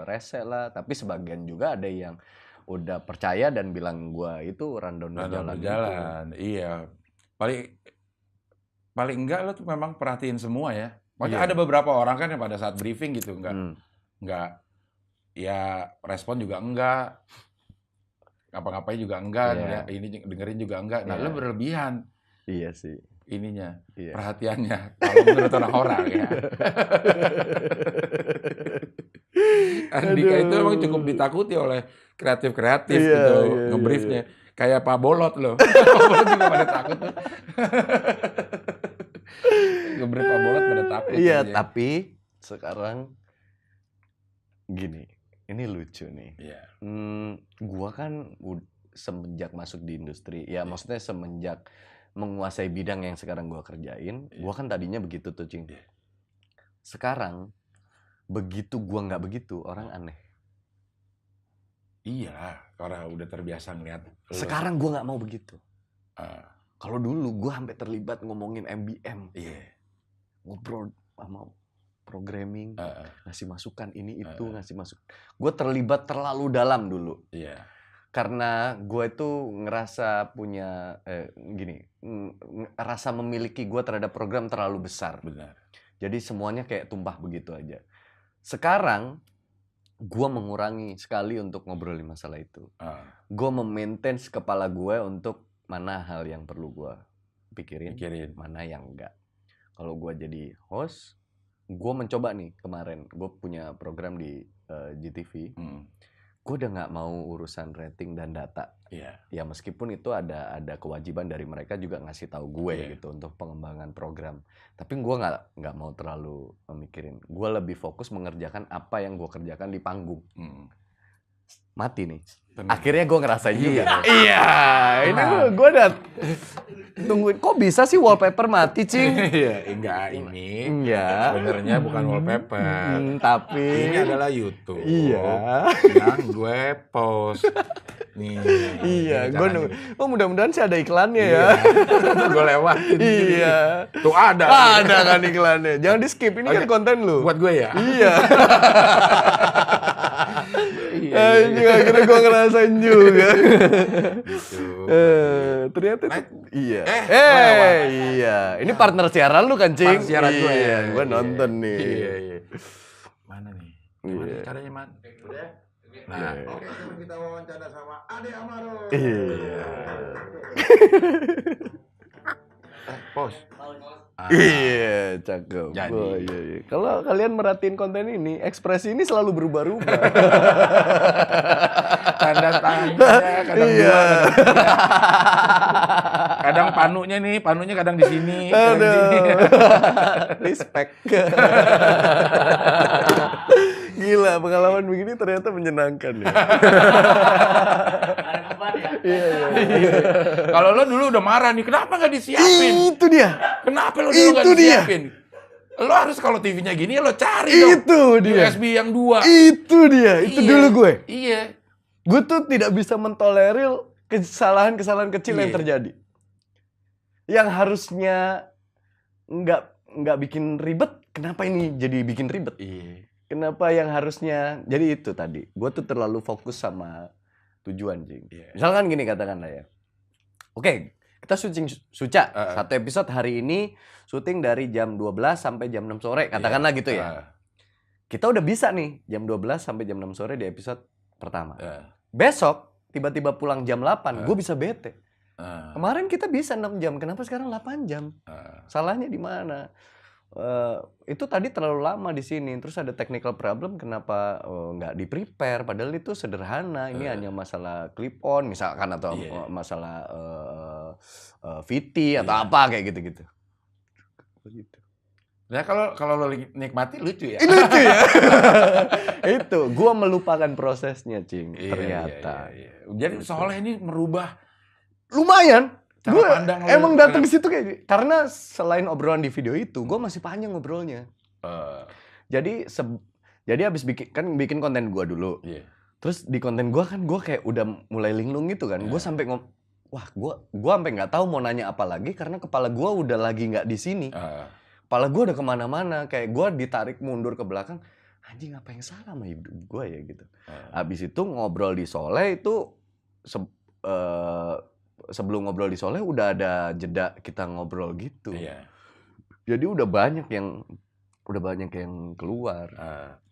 rese lah. Tapi sebagian juga ada yang udah percaya dan bilang gue itu rundown berjalan. Iya. Paling enggak lo tuh memang perhatiin semua ya. Makanya ada beberapa orang kan yang pada saat briefing gitu enggak ya respon juga enggak, ngapa-ngapain juga enggak, ini dengerin juga enggak. Nah, lo berlebihan. Iya sih. Ininya, perhatiannya. Kalau menurut orang-orang ya. Andika itu memang cukup ditakuti oleh kreatif-kreatif gitu, ngebriefnya. Kayak Pak Bolot loh. Pak Bolot juga pada takut tuh. Ngebrief Pak Bolot pada takut. Iya, tapi sekarang gini. Ini lucu nih. Gua kan semenjak masuk di industri, ya maksudnya semenjak menguasai bidang yang sekarang gua kerjain, gua kan tadinya begitu tuh, Cing. Sekarang begitu gua nggak begitu, orang aneh. Iya, karena udah terbiasa ngeliat. Sekarang gua nggak mau begitu. Kalau dulu gua sampai terlibat ngomongin MBM, ngobrol sama programming, ngasih masukan ini itu, ngasih masukan. Gue terlibat terlalu dalam dulu. Karena gue itu ngerasa punya rasa memiliki gue terhadap program terlalu besar. Benar. Jadi semuanya kayak tumpah begitu aja. Sekarang gue mengurangi sekali untuk ngobrolin masalah itu. Gue memaintain kepala gue untuk mana hal yang perlu gue pikirin, mana yang enggak. Kalau gue jadi host, gue mencoba nih kemarin, gue punya program di GTV, gue udah nggak mau urusan rating dan data. Ya meskipun itu ada kewajiban dari mereka juga ngasih tahu gue gitu untuk pengembangan program. Tapi gue nggak mau terlalu memikirin. Gue lebih fokus mengerjakan apa yang gue kerjakan di panggung. Mati nih. Akhirnya gue ngerasain juga. Iya, ini gue udah tungguin. Kok bisa sih wallpaper mati, Cing? Enggak, ini sebenarnya bukan wallpaper. Tapi ini adalah YouTube. Yang gue post. Nih. Mudah-mudahan sih ada iklannya ya. Gue lewatin. Tuh ada kan iklannya. Jangan di skip, ini kan konten lu. Buat gue ya? Akhirnya gue ngerasain juga. Ternyata ini partner siaran lu kan, Cing? Partner siaran gue ya. Gue nonton nih. Mana nih? Gimana caranya, Man? Udah? Nah, oke, sekarang kita wawancara sama Ade Amaro. Pos. Iya, cakep. Jadi. Oh, iya. Kalau kalian merhatiin konten ini, ekspresi ini selalu berubah-ubah. Tanda tangannya kadang Iya. dua, kadang tiga. Kadang panunya kadang di sini, kadang di sini. Aduh. Respect. Gila, pengalaman begini ternyata menyenangkan ya. Iya. Kalau lo dulu udah marah nih, kenapa nggak disiapin? Itu dia. Kenapa lo dulu nggak Itu dia. disiapin? Lo harus kalau TV-nya gini lo cari dong. Itu dia. USB yang 2. Itu dia. Itu Iya. dulu gue. Iya. Gue tuh tidak bisa mentolerir kesalahan-kesalahan kecil yang Iya. terjadi. Yang harusnya nggak bikin ribet, kenapa ini jadi bikin ribet? Iya. Kenapa yang harusnya jadi itu tadi? Gue tuh terlalu fokus sama tujuan, Jing. Iya. Misalkan gini katakanlah ya. Oke, kita syuting Suca. Satu episode hari ini syuting dari jam 12 sampai jam 6 sore, katakanlah gitu ya. Kita udah bisa nih jam 12 sampai jam 6 sore di episode pertama. Besok tiba-tiba pulang jam 8, gue bisa bete. Kemarin kita bisa 6 jam, kenapa sekarang 8 jam? Salahnya di mana? Itu tadi terlalu lama di sini, terus ada technical problem, kenapa nggak di-prepare? Padahal itu sederhana, ini hanya masalah clip on misalkan atau masalah VT atau apa kayak gitu-gitu. Begitu. Nah kalau lo nikmati lucu ya. Lucu ya. Itu, gua melupakan prosesnya, Cing. Ternyata. Iya. Jadi Soleh ini merubah lumayan. cara Gue pandang lo. emang datang ke situ kayak karena selain obrolan di video itu, gue masih panjang ngobrolnya. Jadi abis bikin konten gue dulu. Terus di konten gue kan gue kayak udah mulai linglung gitu kan. Gue sampai gue sampai nggak tahu mau nanya apa lagi karena kepala gue udah lagi nggak di sini. Kepala gue udah kemana-mana. Kayak gue ditarik mundur ke belakang. Anjing apa yang salah sama hidup gue ya gitu. Abis itu ngobrol di Soleh itu sebelum ngobrol di Soleh udah ada jeda kita ngobrol gitu. Jadi udah banyak yang keluar.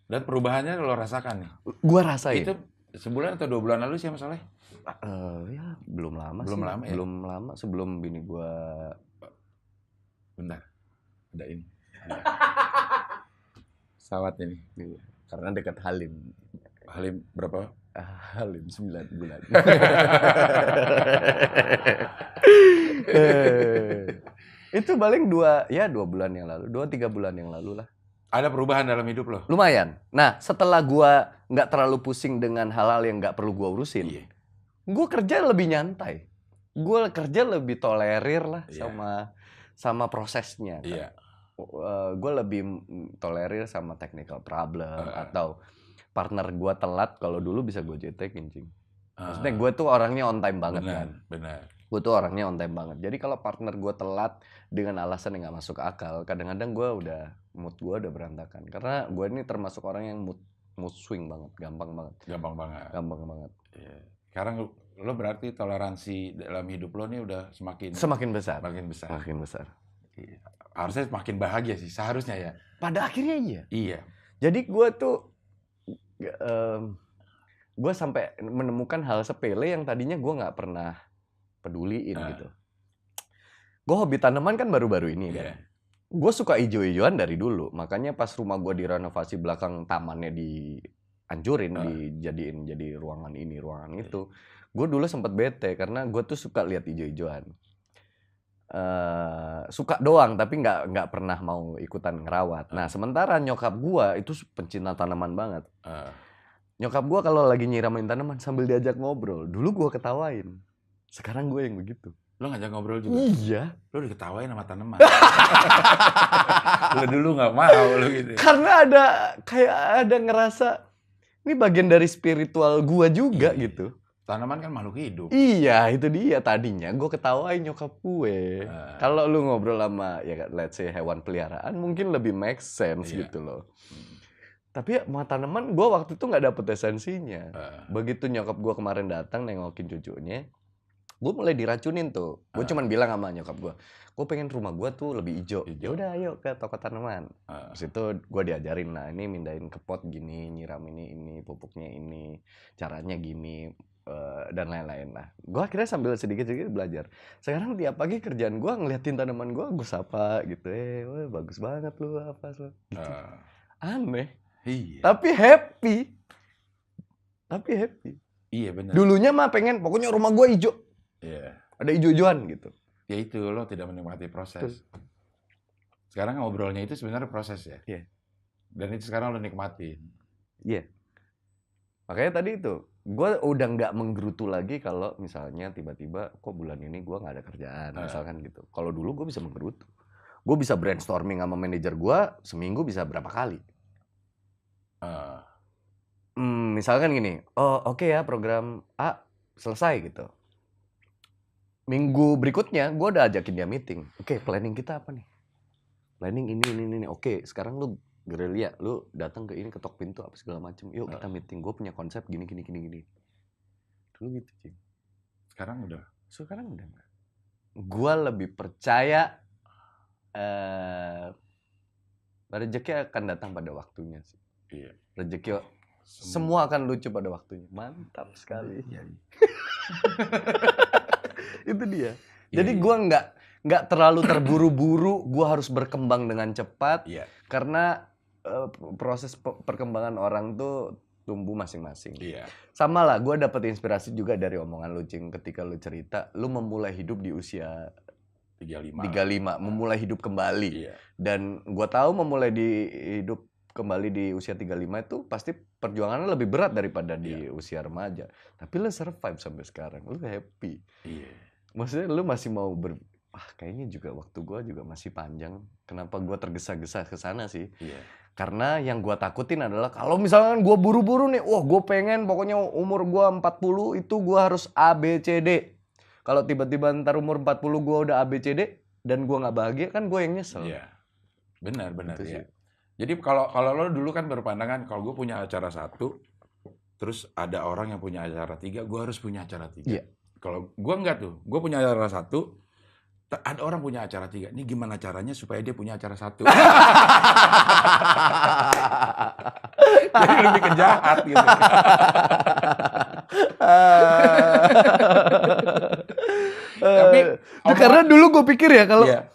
Dan perubahannya lo rasakan nih. Gua rasain. Itu sebulan atau 2 bulan lalu sih sama Soleh? Ya belum lama Belum sih. lama ya? Belum lama sebelum bini gua. Bentar. Ada ini. Pesawat ini. Karena dekat Halim. Halim berapa? Halim 9 bulan. Itu paling 2 bulan yang lalu, 2-3 bulan yang lalu lah. Ada perubahan dalam hidup lo? Lumayan. Nah, setelah gua nggak terlalu pusing dengan hal-hal yang nggak perlu gua urusin, gua kerja lebih nyantai. Gua kerja lebih tolerir lah sama prosesnya. Kan. Gue lebih tolerir sama technical problem atau partner gue telat, kalau dulu bisa gue jetekin, Cing. Maksudnya gue tuh orangnya on time banget kan. Benar. Gue tuh orangnya on time banget. Jadi kalau partner gue telat dengan alasan yang gak masuk akal, kadang-kadang mood gue udah berantakan. Karena gue ini termasuk orang yang mood swing banget, gampang banget. Iya. Sekarang lo berarti toleransi dalam hidup lo nih udah semakin besar. Makin besar. Iya. Harusnya semakin bahagia sih, seharusnya ya. Pada akhirnya iya. Iya. Jadi gue tuh gue sampai menemukan hal sepele yang tadinya gue nggak pernah peduliin gitu. Gue hobi tanaman kan baru-baru ini kan. Gue suka ijo-ijoan dari dulu, makanya pas rumah gue direnovasi, belakang tamannya dihancurin, dijadiin jadi ruangan ini, ruangan itu. Gue dulu sempet bete karena gue tuh suka lihat ijo-ijoan. Suka doang tapi nggak pernah mau ikutan ngerawat. Nah sementara nyokap gua itu pencinta tanaman banget. Nyokap gua kalau lagi nyiramin tanaman sambil diajak ngobrol, dulu gua ketawain. Sekarang gue yang begitu. Lo ngajak ngobrol juga? Iya. Lo diketawain sama tanaman. Lo dulu nggak mau lo gitu. Karena ada ngerasa ini bagian dari spiritual gua juga gitu. Tanaman kan makhluk hidup. Iya, itu dia tadinya gue ketawain nyokap gue. Kalau lu ngobrol sama let's say hewan peliharaan mungkin lebih make sense gitu loh. Tapi sama tanaman gue waktu itu nggak dapet esensinya. Begitu nyokap gue kemarin datang nengokin cucunya, gue mulai diracunin tuh. Gue cuman bilang sama nyokap gue pengen rumah gue tuh lebih hijau. Ya udah ayo ke toko tanaman. Terus itu gue diajarin, nah ini mindahin ke pot gini, nyiram ini, pupuknya ini, caranya gini. dan lain-lain. Nah, gue akhirnya sambil sedikit-sedikit belajar. Sekarang tiap pagi kerjaan gue ngeliatin tanaman gue sapa gitu. Wah, bagus banget lu apa lu. Gitu. Aneh. Iya. Tapi happy. Iya benar. Dulunya mah pengen pokoknya rumah gue hijau. Iya. Ada hijau-hijauan gitu. Ya itu lo tidak menikmati proses. Sekarang ngobrolnya itu sebenarnya proses ya. Iya. Dan itu sekarang lo nikmatin. Iya. Makanya tadi itu, gue udah nggak menggerutu lagi kalau misalnya tiba-tiba kok bulan ini gue nggak ada kerjaan, misalkan gitu. Kalau dulu gue bisa menggerutu. Gue bisa brainstorming sama manajer gue, seminggu bisa berapa kali. Misalkan gini, oke ya program A selesai gitu. Minggu berikutnya gue udah ajakin dia meeting. Oke, planning kita apa nih? Planning ini. Oke, sekarang lu gerilya, lu datang ke ini, ketok pintu apa segala macem. Yuk kita meeting, gue punya konsep gini. Dulu gitu, Cing. Sekarang udah enggak. Gue lebih percaya rezeki akan datang pada waktunya sih. Iya. Rezeki semua akan lucu pada waktunya. Mantap sekali. Iya. Itu dia. Jadi gue nggak terlalu terburu-buru. Gue harus berkembang dengan cepat. Iya. Karena proses perkembangan orang tuh tumbuh masing-masing. Iya. Sama lah, gue dapet inspirasi juga dari omongan lu, Cing. Ketika lu cerita, lu memulai hidup di usia 35, memulai hidup kembali. Iya. Dan gue tahu memulai hidup kembali di usia 35 itu pasti perjuangannya lebih berat daripada di usia remaja. Tapi lu survive sampai sekarang, lu happy. Iya. Maksudnya lu masih mau kayaknya juga waktu gue juga masih panjang. Kenapa gue tergesa-gesa ke sana sih? Iya. Karena yang gue takutin adalah kalau misalkan gue buru-buru nih, gue pengen pokoknya umur gue 40 itu gue harus A, B, C, D. Kalau tiba-tiba ntar umur 40 gue udah A, B, C, D dan gue gak bahagia kan gue yang nyesel. Iya. Benar Gitu ya. sih. Jadi kalau lo dulu kan berpandangan kalau gue punya acara 1, terus ada orang yang punya acara 3, gue harus punya acara 3. Iya. Kalau gue enggak tuh, gue punya acara 1, ada orang punya acara 3. Ini gimana caranya supaya dia punya acara 1? Jadi lebih kejahat gitu. Tapi karena dulu gue pikir ya kalau Iya.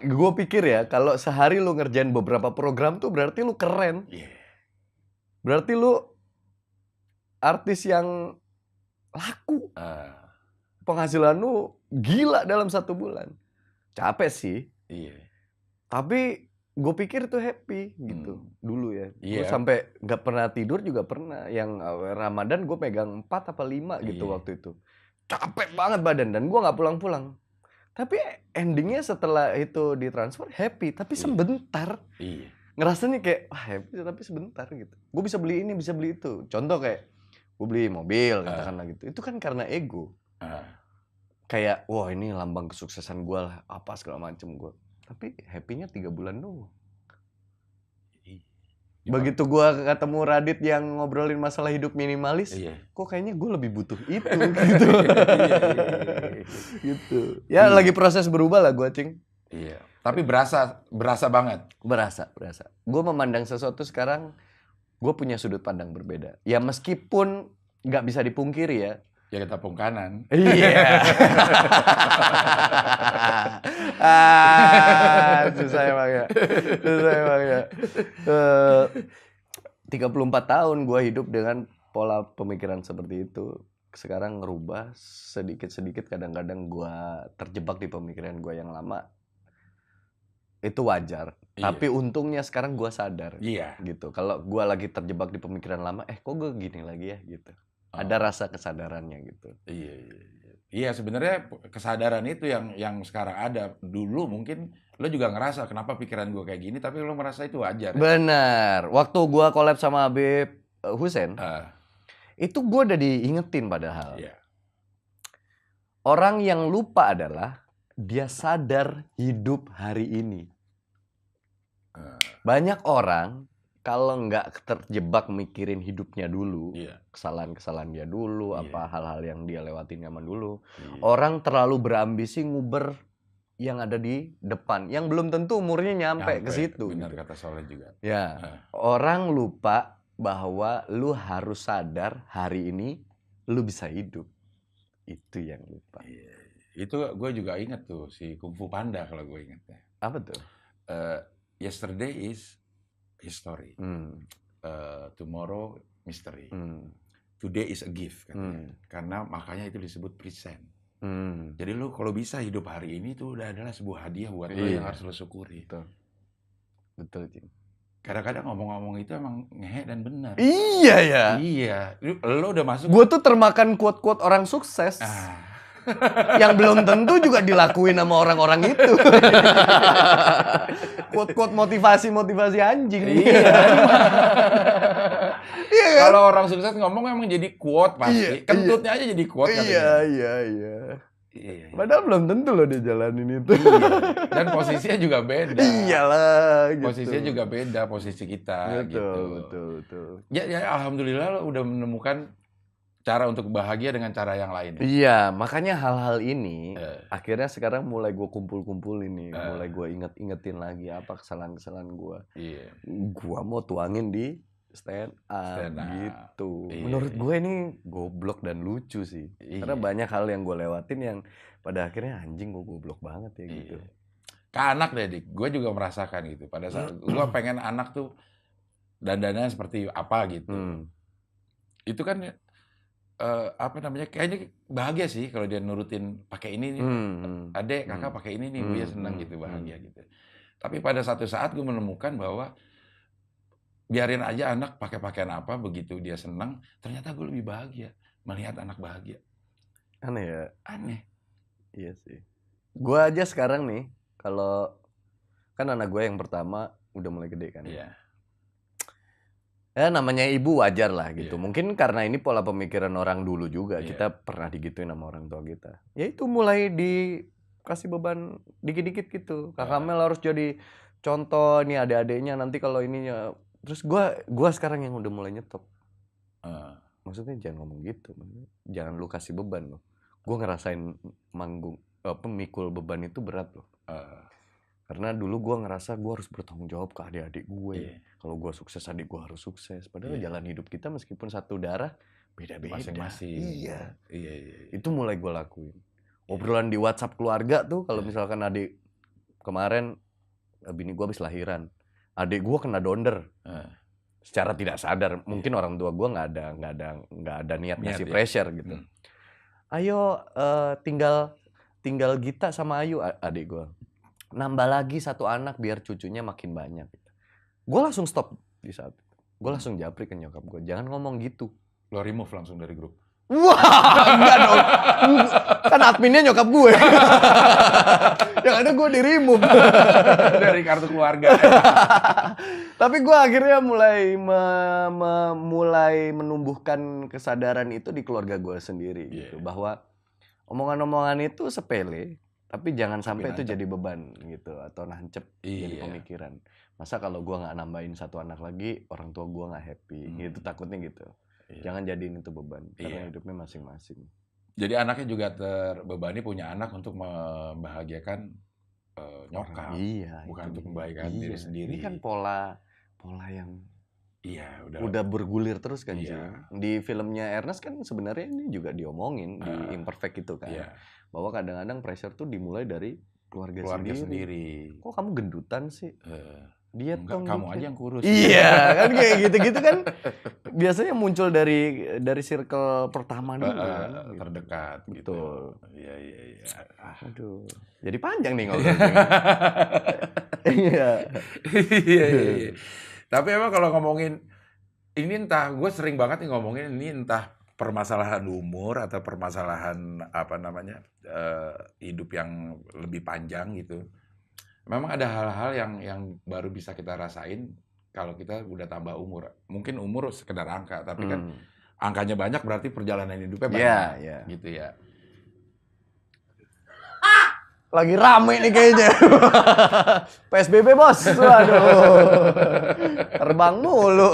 gue pikir ya kalau sehari lu ngerjain beberapa program tuh berarti lu keren. Iya. Berarti lu artis yang laku. Penghasilan lu gila dalam 1 bulan. Capek sih. Iya. Tapi gue pikir tuh happy gitu dulu ya. Gue Iya. sampai nggak pernah tidur juga pernah. Yang Ramadan gue pegang 4 apa 5 gitu Iya. waktu itu. Capek banget badan dan gue nggak pulang-pulang. Tapi endingnya setelah itu ditransfer happy. Tapi sebentar. Iya. Ngerasanya kayak happy tapi sebentar gitu. Gue bisa beli ini, bisa beli itu. Contoh kayak gue beli mobil katakanlah gitu. Itu kan karena ego. Kayak wah ini lambang kesuksesan gue lah. Apa segala macem gue. Tapi happy-nya 3 bulan doang. Begitu gue ketemu Radit yang ngobrolin masalah hidup minimalis, kok kayaknya gue lebih butuh itu gitu. Gitu. Ya lagi proses berubah lah gue, Cing. Iya. Tapi berasa banget. Berasa. Gue memandang sesuatu sekarang, gue punya sudut pandang berbeda. Ya meskipun nggak bisa dipungkiri ya. Ya kita tepung kanan. Iya. Susah emang ya. 34 tahun gue hidup dengan pola pemikiran seperti itu. Sekarang ngerubah sedikit-sedikit, kadang-kadang gue terjebak di pemikiran gue yang lama. Itu wajar. Iya. Tapi untungnya sekarang gue sadar. Iya. Gitu. Kalau gue lagi terjebak di pemikiran lama, kok gue gini lagi ya gitu. Ada rasa kesadarannya gitu. Iya, sebenarnya kesadaran itu yang sekarang ada. Dulu mungkin lo juga ngerasa kenapa pikiran gue kayak gini, tapi lo merasa itu wajar. Benar. Waktu gue collab sama Habib Hussein, itu gue udah diingetin padahal. Iya. Orang yang lupa adalah dia sadar hidup hari ini. Banyak orang kalau nggak terjebak mikirin hidupnya dulu, kesalahan-kesalahan dia dulu, apa hal-hal yang dia lewatin nyaman dulu. Orang terlalu berambisi nguber yang ada di depan, yang belum tentu umurnya nyampe ke situ. Benar gitu. kata Soleh juga. Ya, orang lupa bahwa lu harus sadar hari ini lu bisa hidup. Itu yang lupa. Iya. Itu gue juga ingat tuh si Kung Fu Panda kalau gue ingat ya. Apa tuh? Yesterday is history. Tomorrow mystery. Today is a gift katanya. Karena makanya itu disebut present. Jadi lu kalau bisa hidup hari ini tuh udah adalah sebuah hadiah buat lu yang harus lu syukuri. Betul, Cing. Kadang-kadang ngomong-ngomong itu emang ngehe dan benar. Iya ya. Iya. Lu udah masuk. Gue tuh termakan quote-quote orang sukses. Yang belum tentu juga dilakuin sama orang-orang itu. Quote-quote motivasi anjing. Iya. Iya kan? Kalau orang sukses ngomong emang jadi quote pasti. Kentutnya aja jadi quote katanya. Iya. Iya. Padahal belum tentu loh dia jalanin itu. Iya. Dan posisinya juga beda. Iyalah gitu. Posisinya juga beda posisi kita Betul. Ya alhamdulillah lo udah menemukan cara untuk bahagia dengan cara yang lain. Iya, makanya hal-hal ini akhirnya sekarang mulai gue kumpul-kumpulin nih, mulai gue ingetin lagi apa kesalahan-kesalahan gue. Iya. Gue mau tuangin di stand up gitu. Menurut gue ini goblok dan lucu sih. Karena banyak hal yang gue lewatin yang pada akhirnya anjing gue goblok banget ya gitu. Ke anak deh, Dik. Gue juga merasakan gitu. Pada saat gue pengen anak tuh dandannya seperti apa gitu. Itu kan kayaknya bahagia sih kalau dia nurutin pakai ini nih. Adek, kakak pakai ini nih, gue senang gitu, bahagia gitu. Tapi pada satu saat gue menemukan bahwa biarin aja anak pakai pakaian apa, begitu dia senang, ternyata gue lebih bahagia melihat anak bahagia. Aneh ya? Aneh. Iya sih. Gue aja sekarang nih, kalau kan anak gue yang pertama udah mulai gede kan. Iya. Ya namanya ibu wajar lah gitu. Mungkin karena ini pola pemikiran orang dulu juga. Kita pernah digituin sama orang tua kita. Ya itu mulai dikasih beban dikit-dikit gitu. Kakak Mel harus jadi contoh nih adik-adiknya nanti kalau ininya. Terus gue sekarang yang udah mulai nyetop. Maksudnya jangan ngomong gitu. Jangan lu kasih beban loh. Gue ngerasain pemikul beban itu berat loh. Karena dulu gue ngerasa gue harus bertanggung jawab ke adik-adik gue. Kalau gue sukses, adik gue harus sukses. Padahal jalan hidup kita meskipun satu darah, beda-beda. Masing-masing. Iya. Iya. Itu mulai gue lakuin. Obrolan di WhatsApp keluarga tuh, kalau misalkan adik kemarin, bini gue habis lahiran. Adik gue kena donder. Secara tidak sadar. Mungkin orang tua gue nggak ada niat ngasih pressure gitu. Ayo tinggal Gita sama Ayu, adik gue. Nambah lagi satu anak biar cucunya makin banyak. Gue langsung stop di saat itu. Gue langsung japri ke nyokap gue. Jangan ngomong gitu. Lo remove langsung dari grup. Wah, enggak dong. Kan adminnya nyokap gue. Yang ada gue di-remove. Dari kartu keluarga. Tapi gue akhirnya mulai menumbuhkan kesadaran itu di keluarga gue sendiri. Gitu. Bahwa omongan-omongan itu sepele. Tapi jangan sampai itu jadi beban gitu atau nancep jadi pemikiran. Masa kalau gue nggak nambahin satu anak lagi, orang tua gue nggak happy, gitu takutnya gitu. Jangan jadiin itu beban karena hidupnya masing-masing. Jadi anaknya juga terbebani punya anak untuk membahagiakan nyokap, bukan untuk membahagiakan diri sendiri. Ini kan pola yang udah bergulir terus kan. Di filmnya Ernest kan sebenarnya ini juga diomongin di Imperfect itu kan. Bahwa kadang-kadang pressure tuh dimulai dari keluarga sendiri. Kok kamu gendutan sih? Diet enggak, kamu aja yang kurus. Iya, kan kayak gitu-gitu kan. Biasanya muncul dari circle pertama dulu kan. Terdekat. Betul. Gitu. Iya. Aduh. Jadi panjang nih ngobrolnya. Iya. Tapi emang kalau ngomongin ini entah, gue sering banget nih ngomongin ini entah permasalahan umur atau permasalahan hidup yang lebih panjang gitu. Memang ada hal-hal yang baru bisa kita rasain kalau kita udah tambah umur. Mungkin umur sekedar angka, tapi kan angkanya banyak berarti perjalanan hidupnya banyak. Gitu ya. Lagi rame nih kayaknya. PSBB bos, waduh. Terbang mulu.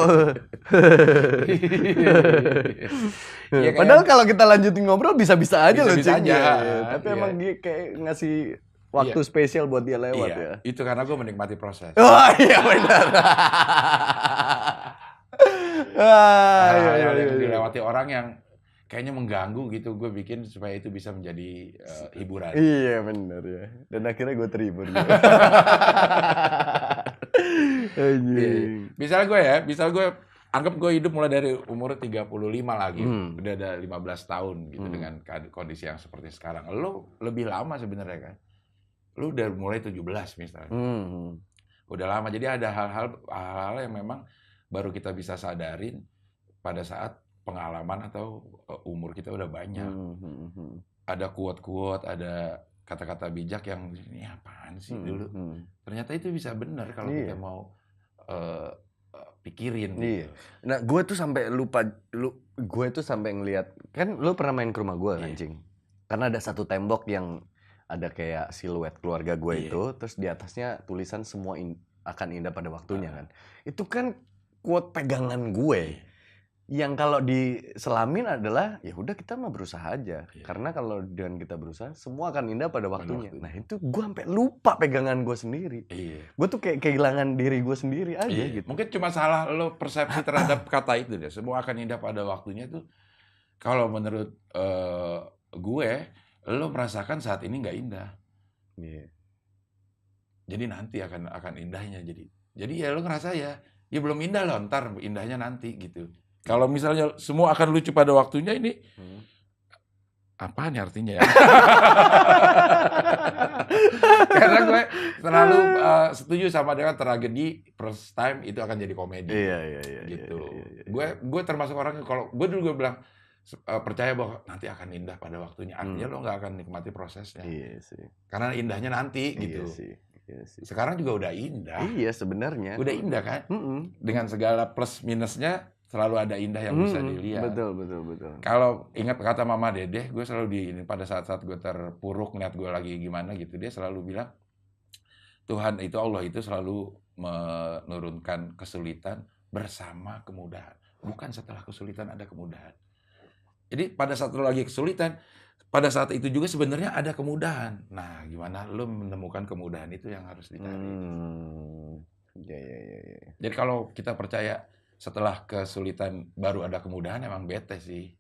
Padahal kalau kita lanjutin ngobrol bisa-bisa aja loh, Cing. Tapi emang dia kayak ngasih waktu spesial buat dia lewat ya. Itu karena gue menikmati proses. Oh iya benar. hal-hal yang iya. dilewati orang yang kayaknya mengganggu gitu, gue bikin supaya itu bisa menjadi hiburan. Iya benar ya. Dan akhirnya gue terhibur. Anjing. Misal gue anggap gue hidup mulai dari umur 35 lagi. Udah ada 15 tahun gitu dengan kondisi yang seperti sekarang. Lo lebih lama sebenarnya kan. Lo udah mulai 17 misalnya. Udah lama. Jadi ada hal-hal yang memang baru kita bisa sadarin pada saat pengalaman atau umur kita udah banyak. Ada quote-quote, ada kata-kata bijak yang ini apaan sih dulu. Ternyata itu bisa benar kalau kita mau pikirin. Iya. Nah, gue tuh sampai lupa, gue tuh sampai ngelihat, kan lu pernah main ke rumah gue kan, Cing? Karena ada satu tembok yang ada kayak siluet keluarga gue itu, terus di atasnya tulisan semua akan indah pada waktunya kan. Itu kan quote pegangan gue. Yang kalau diselamin adalah ya udah kita mah berusaha aja. Karena kalau dengan kita berusaha semua akan indah pada waktunya. Nah, itu gue sampai lupa pegangan gue sendiri. Gue tuh kayak kehilangan diri gue sendiri aja gitu. Mungkin cuma salah lo persepsi terhadap kata itu deh. Semua akan indah pada waktunya tuh. Kalau menurut gue, lo merasakan saat ini nggak indah. Jadi nanti akan indahnya. Jadi ya lo ngerasa ya belum indah loh, ntar indahnya nanti gitu. Kalau misalnya semua akan lucu pada waktunya ini, apaan ya artinya ya? Karena gue terlalu setuju sama dengan tragedi first time itu akan jadi komedi. Iya. Gitu. Gue termasuk orang yang kalau gue dulu gue bilang percaya bahwa nanti akan indah pada waktunya. Artinya lo nggak akan nikmati prosesnya. Iya sih. Karena indahnya nanti gitu. Iya sih. Sekarang juga udah indah. Iya sebenarnya. Udah indah kan? Dengan segala plus minusnya. Selalu ada indah yang bisa dilihat. Betul. Kalau ingat kata Mama Dedeh, gue selalu pada saat-saat gue terpuruk ngeliat gue lagi gimana gitu, dia selalu bilang Tuhan itu, Allah itu selalu menurunkan kesulitan bersama kemudahan. Bukan setelah kesulitan ada kemudahan. Jadi pada saat lo lagi kesulitan, pada saat itu juga sebenarnya ada kemudahan. Nah, gimana lo menemukan kemudahan itu yang harus dicari. Iya. Jadi kalau kita percaya setelah kesulitan baru ada kemudahan, emang bete sih.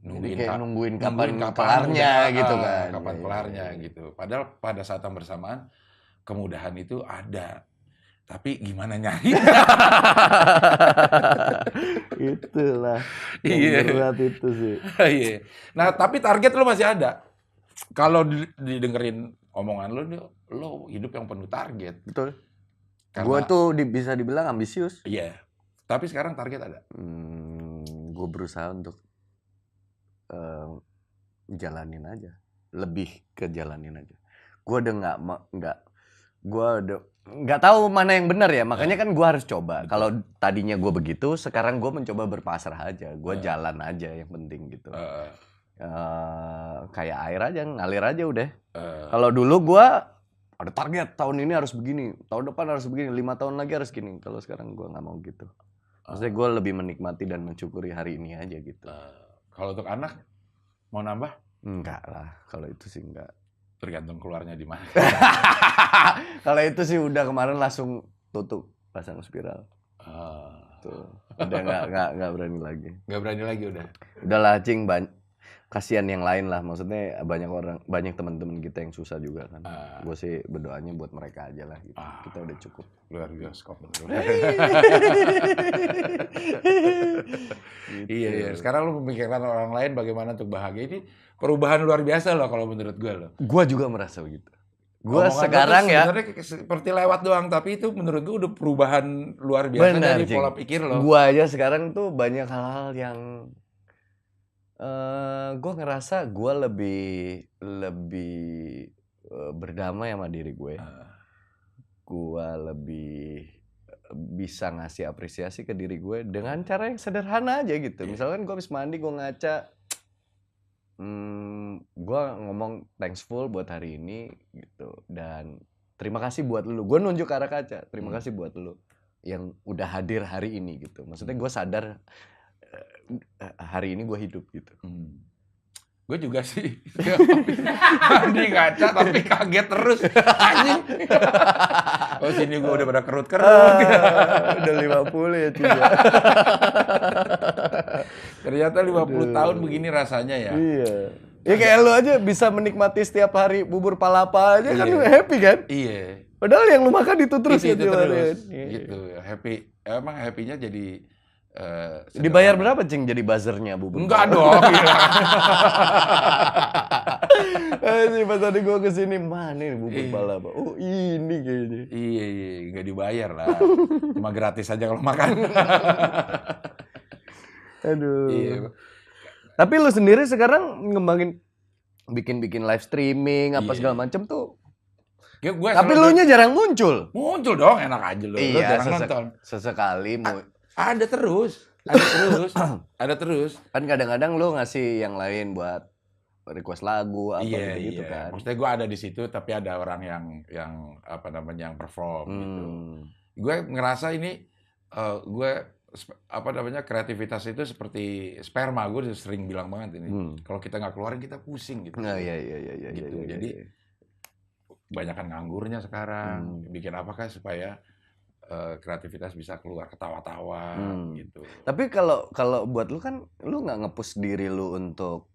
Nungguin kapan kelarnya gitu kan. Kapan kelarnya gitu. Padahal pada saat yang bersamaan kemudahan itu ada. Tapi gimana nyari? Itulah yang berat itu sih. Iya. Nah, tapi target lo masih ada. Kalau didengerin omongan lo hidup yang penuh target. Betul. Gue tuh bisa dibilang ambisius. Iya. Tapi sekarang target ada. Gue berusaha untuk jalanin aja, lebih ke jalanin aja. Gue udah nggak tahu mana yang benar ya. Makanya kan gue harus coba. Kalau tadinya gue begitu, sekarang gue mencoba berpasrah aja. Gue jalan aja yang penting gitu. Kayak air aja, ngalir aja udah. Kalau dulu gue ada target tahun ini harus begini, tahun depan harus begini, 5 tahun lagi harus gini. Kalau sekarang gue nggak mau gitu. Maksudnya gue lebih menikmati dan mensyukuri hari ini aja gitu. Kalau untuk anak, mau nambah? Enggak lah, kalau itu sih enggak. Tergantung keluarnya di mana. Kalau itu sih udah kemarin langsung tutup, pasang spiral. Tuh, udah nggak berani lagi. Nggak berani lagi udah. Udahlah, Cing, kasihan yang lain lah. Maksudnya banyak teman-teman kita yang susah juga kan. Gue sih berdoanya buat mereka aja lah gitu. Kita udah cukup. Luar bioskop. Gitu. Iya. Sekarang lu memikirkan orang lain bagaimana untuk bahagia. Ini perubahan luar biasa loh kalau menurut gue loh. Gue juga merasa begitu. Gue sekarang ya. Sebenarnya seperti lewat doang, tapi itu menurut gue udah perubahan luar biasa. Benar, dari pola pikir lo. Gue aja sekarang tuh banyak hal-hal yang gue ngerasa gue lebih berdamai sama diri gue. Gue lebih bisa ngasih apresiasi ke diri gue dengan cara yang sederhana aja gitu. Misalkan gue habis mandi, gue ngaca, gue ngomong thankful buat hari ini gitu. Dan terima kasih buat lu. Gue nunjuk ke arah kaca, terima kasih buat lu yang udah hadir hari ini gitu. Maksudnya gue sadar hari ini gue hidup gitu. Gue juga sih. Mandi ngaca tapi kaget terus. Anjing. Oh sini gue udah pada kerut-kerut. Udah 50 ya Tiga. Ternyata 50 tahun begini rasanya ya. Iya. Ya kayak lu aja bisa menikmati setiap hari bubur palapa aja kan Iya. lu happy kan? Iya. Padahal yang lu makan itu terus itu gitu. terus. Iya. Gitu. Happy. Emang happy-nya jadi Dibayar sederhana. berapa Cing jadi buzzernya bubur? Enggak dong. Gila. Sih pas tadi gua kesini mana nih bubur Iya. palapa? Oh ini kayaknya. Iya, nggak dibayar lah. Cuma gratis aja kalau makan. Aduh. Iya. Tapi lu sendiri sekarang ngembangin bikin live streaming apa Iya. segala macem tuh. Ya, gua Tapi selalu lu nya jarang muncul. muncul dong, enak aja lu. Lu Iya, jarang nonton. sesekali Ada terus. Ada terus. kan kadang-kadang lu ngasih yang lain buat request lagu apa Iya, gitu iya. kan. Maksudnya gue ada di situ, tapi ada orang yang apa namanya yang perform gitu. Gue ngerasa ini gue apa namanya kreativitas itu seperti sperma. Gue sering bilang banget ini. Kalau kita nggak keluarin kita pusing gitu. Nah, iya. Gitu. Iya, Jadi iya. kebanyakan nganggurnya sekarang. Bikin apakah supaya kreativitas bisa keluar, ketawa-tawa gitu. Tapi kalau buat lu kan lu nggak nge-push diri lu untuk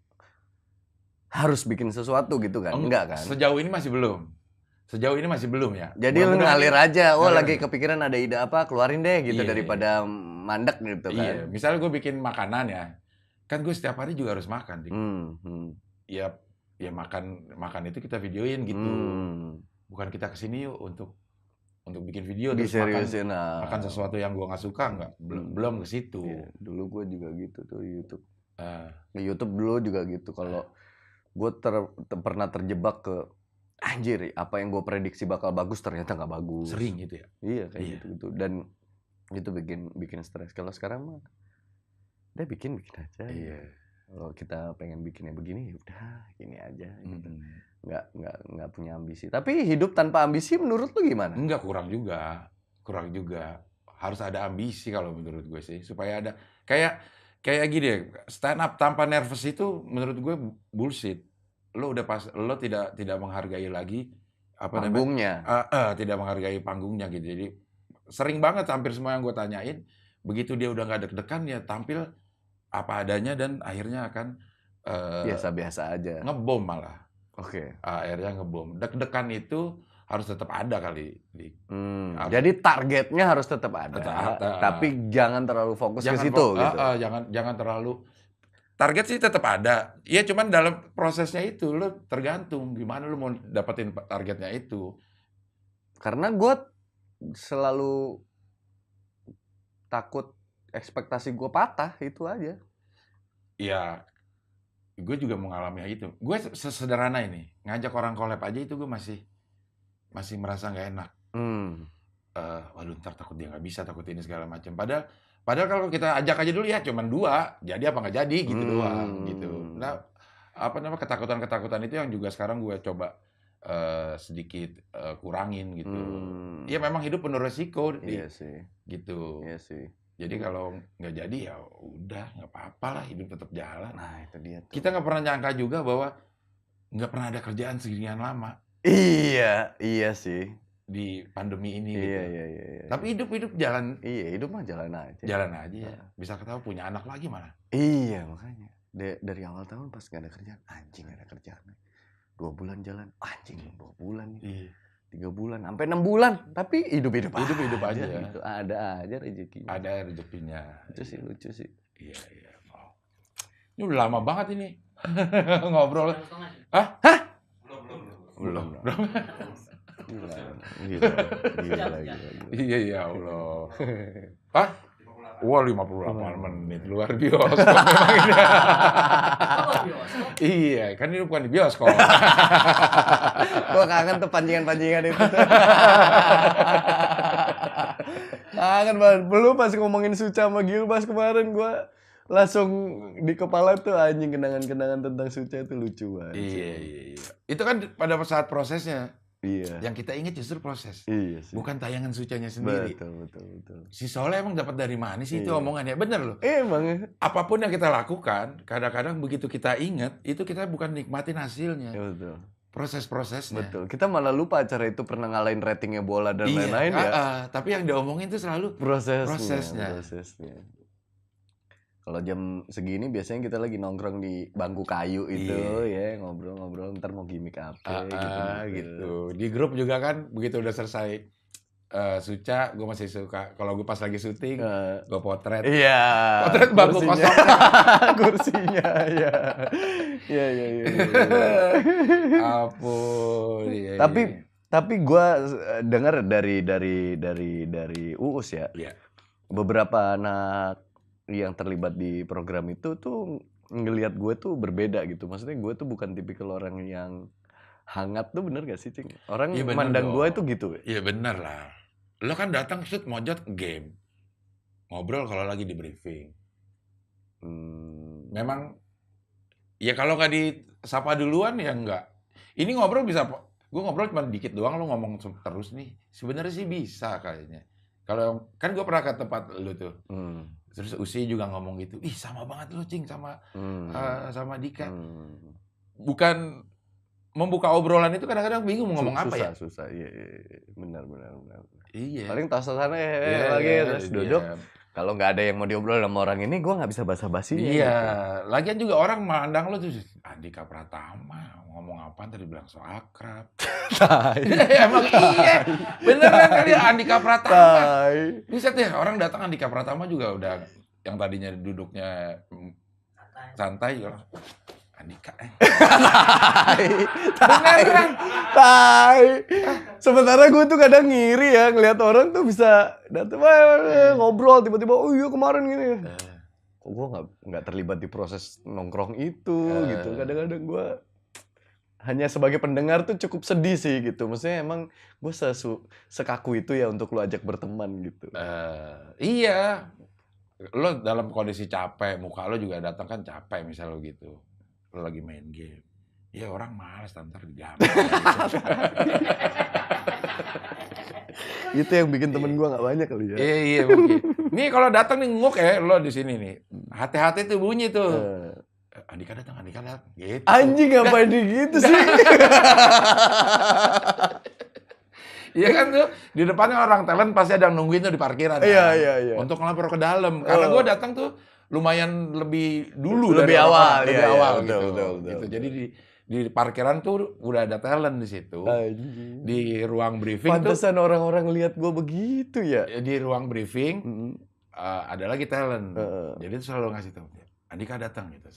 harus bikin sesuatu gitu kan? Enggak kan? Sejauh ini masih belum. Sejauh ini masih belum ya. Jadi lu ngalir aja, ngalir lagi aja. kepikiran ada ide apa, keluarin deh gitu Iya. daripada mandek gitu kan. Iya, misalnya gue bikin makanan ya, kan gue setiap hari juga harus makan. Dik. Ya makan itu kita videoin gitu. Bukan kita kesini yuk untuk bikin video terus makan sesuatu yang gue nggak suka, nggak belum ke situ. Iya, dulu gue juga gitu tuh YouTube. Di YouTube dulu juga gitu. Kalau gue pernah terjebak ke anjir, apa yang gue prediksi bakal bagus ternyata nggak bagus. Sering gitu ya. Iya kayak gitu. Dan itu bikin stres. Kalau sekarang mah udah bikin aja. Iya. Kalau kita pengen bikinnya begini, ya udah gini aja. Gitu. Nggak punya ambisi. Tapi hidup tanpa ambisi menurut lu gimana? Enggak, kurang juga. Harus ada ambisi kalau menurut gue sih, supaya ada kayak gini, stand up tanpa nervous itu menurut gue bullshit. Lo tidak menghargai lagi apa panggungnya. Tidak menghargai panggungnya gitu. Jadi sering banget hampir semua yang gue tanyain, begitu dia udah nggak deg-degan ya tampil apa adanya dan akhirnya akan biasa-biasa aja. ngebom malah. Oke. Akhirnya ngebom. Deg-degan itu harus tetap ada kali. Jadi targetnya harus tetap ada, tapi jangan terlalu fokus ke situ gitu. Jangan terlalu. Target sih tetap ada. Ya cuman dalam prosesnya itu lo tergantung gimana lo mau dapetin targetnya itu. Karena gue selalu takut ekspektasi gue patah, itu aja. Ya, gue juga mengalami itu. Gue sesederhana ini, ngajak orang collab aja itu gue masih merasa nggak enak. Waduh ntar takut dia nggak bisa, takut ini segala macam. Padahal kalau kita ajak aja dulu ya cuman 2, jadi apa nggak jadi gitu doang gitu. Nah, apa namanya ketakutan itu yang juga sekarang gue coba sedikit kurangin gitu. Ya memang hidup penuh resiko. Iya sih. Gitu. Iya sih. Jadi kalau nggak jadi ya udah nggak apa-apa lah, hidup tetap jalan. Nah itu dia tuh. Kita nggak pernah nyangka juga bahwa nggak pernah ada kerjaan seginian lama. Iya sih. Di pandemi ini Iya, gitu. iya. Tapi hidup jalan. Iya, hidup mah jalan aja. Jalan aja ya. Bisa ketahui punya anak lagi malah. Iya, makanya. Dari awal tahun pas gak ada kerjaan, anjing gak ada kerjaan. 2 bulan jalan, anjing 2 bulan nih. 3 bulan, sampai 6 bulan. Tapi hidup aja. Gitu. Ada aja rezekinya. Ada rezekinya. Lucu sih. Iya. Ini udah lama banget ini. Ngobrol. Hah? Belum. Gila. Iya, ya Allah. Hah? Wah, 58 menit. Luar biasa. Iya, kan ini bukan di bioskop. Gua kangen tuh pancingan-pancingan itu. Kangen banget. Belum pas ngomongin Suca sama Gilbas kemarin gua langsung di kepala tuh anjing kenangan-kenangan tentang Suca itu lucu banget. Iya. Itu kan pada saat prosesnya. Iya. Yang kita ingat justru proses. Iya sih. Bukan tayangan sucanya sendiri. Betul. Si Soleh emang dapat dari mana sih itu Iya. omongannya? Bener loh. Emang ya. Apapun yang kita lakukan, kadang-kadang begitu kita ingat, itu kita bukan nikmatin hasilnya. Ya, betul. Proses-prosesnya. Betul. Kita malah lupa acara itu pernah ngalahin ratingnya bola dan lain-lain ya. Tapi yang diomongin itu selalu Prosesnya. prosesnya. Kalau jam segini biasanya kita lagi nongkrong di bangku kayu itu ya, ngobrol-ngobrol ntar mau gimmick apa gitu. Di grup juga kan begitu udah selesai Suca, gue masih suka kalau gue pas lagi syuting, gue potret. Iya. Potret bangku kosong. Kursinya ya. Iya. Ampun. Iya, Tapi gue dengar dari Uus ya. Iya. Beberapa anak yang terlibat di program itu tuh ngelihat gue tuh berbeda gitu. Maksudnya gue tuh bukan tipikal orang yang hangat tuh, bener gak sih, Cing? Orang Iya, mandang gue itu gitu. Iya bener lah. Lo kan datang shoot mojot game. Ngobrol kalau lagi di briefing. Memang ya kalau nggak disapa duluan ya enggak. Ini ngobrol bisa, gue ngobrol cuma dikit doang, lo ngomong terus nih. Sebenarnya sih bisa kayaknya. Kalau kan gue pernah ke tempat lo tuh. Terus Usi juga ngomong gitu, ih sama banget lo Cing sama Dika. Bukan membuka obrolan itu kadang-kadang bingung mau ngomong apa ya. Susah, iya. Benar. Iya. Paling tas-tasan lagi terus duduk. Kalau nggak ada yang mau diobrol sama orang ini, gue nggak bisa basa-basinya. Iya. Gitu. Lagian juga orang mandang lo tuh Andika Pratama ngomong apa tadi bilang so akrab. Emang iya. Beneran kali Andika Pratama. Bisa ya orang datang Andika Pratama juga udah yang tadinya duduknya santai juga. Andika beneran. Sementara gue tuh kadang ngiri ya ngelihat orang tuh bisa datang ngobrol tiba-tiba, oh iya kemarin gini. Kok gue nggak terlibat di proses nongkrong itu gitu. Kadang-kadang gue hanya sebagai pendengar tuh cukup sedih sih gitu. Maksudnya emang gue sekaku itu ya untuk lo ajak berteman gitu. Iya. Lo dalam kondisi capek, muka lo juga datang kan capek misalnya gitu. Lo lagi main game. Ya orang malas ntar digambar. Itu yang bikin temen gue nggak banyak kali ya. Iya mungkin. Nih kalau datang nih nguk ya lo di sini nih. Hati-hati tuh bunyi tuh. Andika datang gitu. Anjing ngapain gitu sih? Iya kan tuh di depannya orang talent pasti ada yang nungguin tuh di parkiran. Iya. Untuk ngelapor ke dalam. Karena gue datang tuh lumayan lebih dulu lebih dari awal, lebih awal gitu. Betul. Jadi di parkiran tuh udah ada talent di situ. Anjing. Di ruang briefing pantesan orang-orang lihat gue begitu ya. Di ruang briefing ada lagi talent. Jadi tuh selalu ngasih tahu, Andika datang gitu.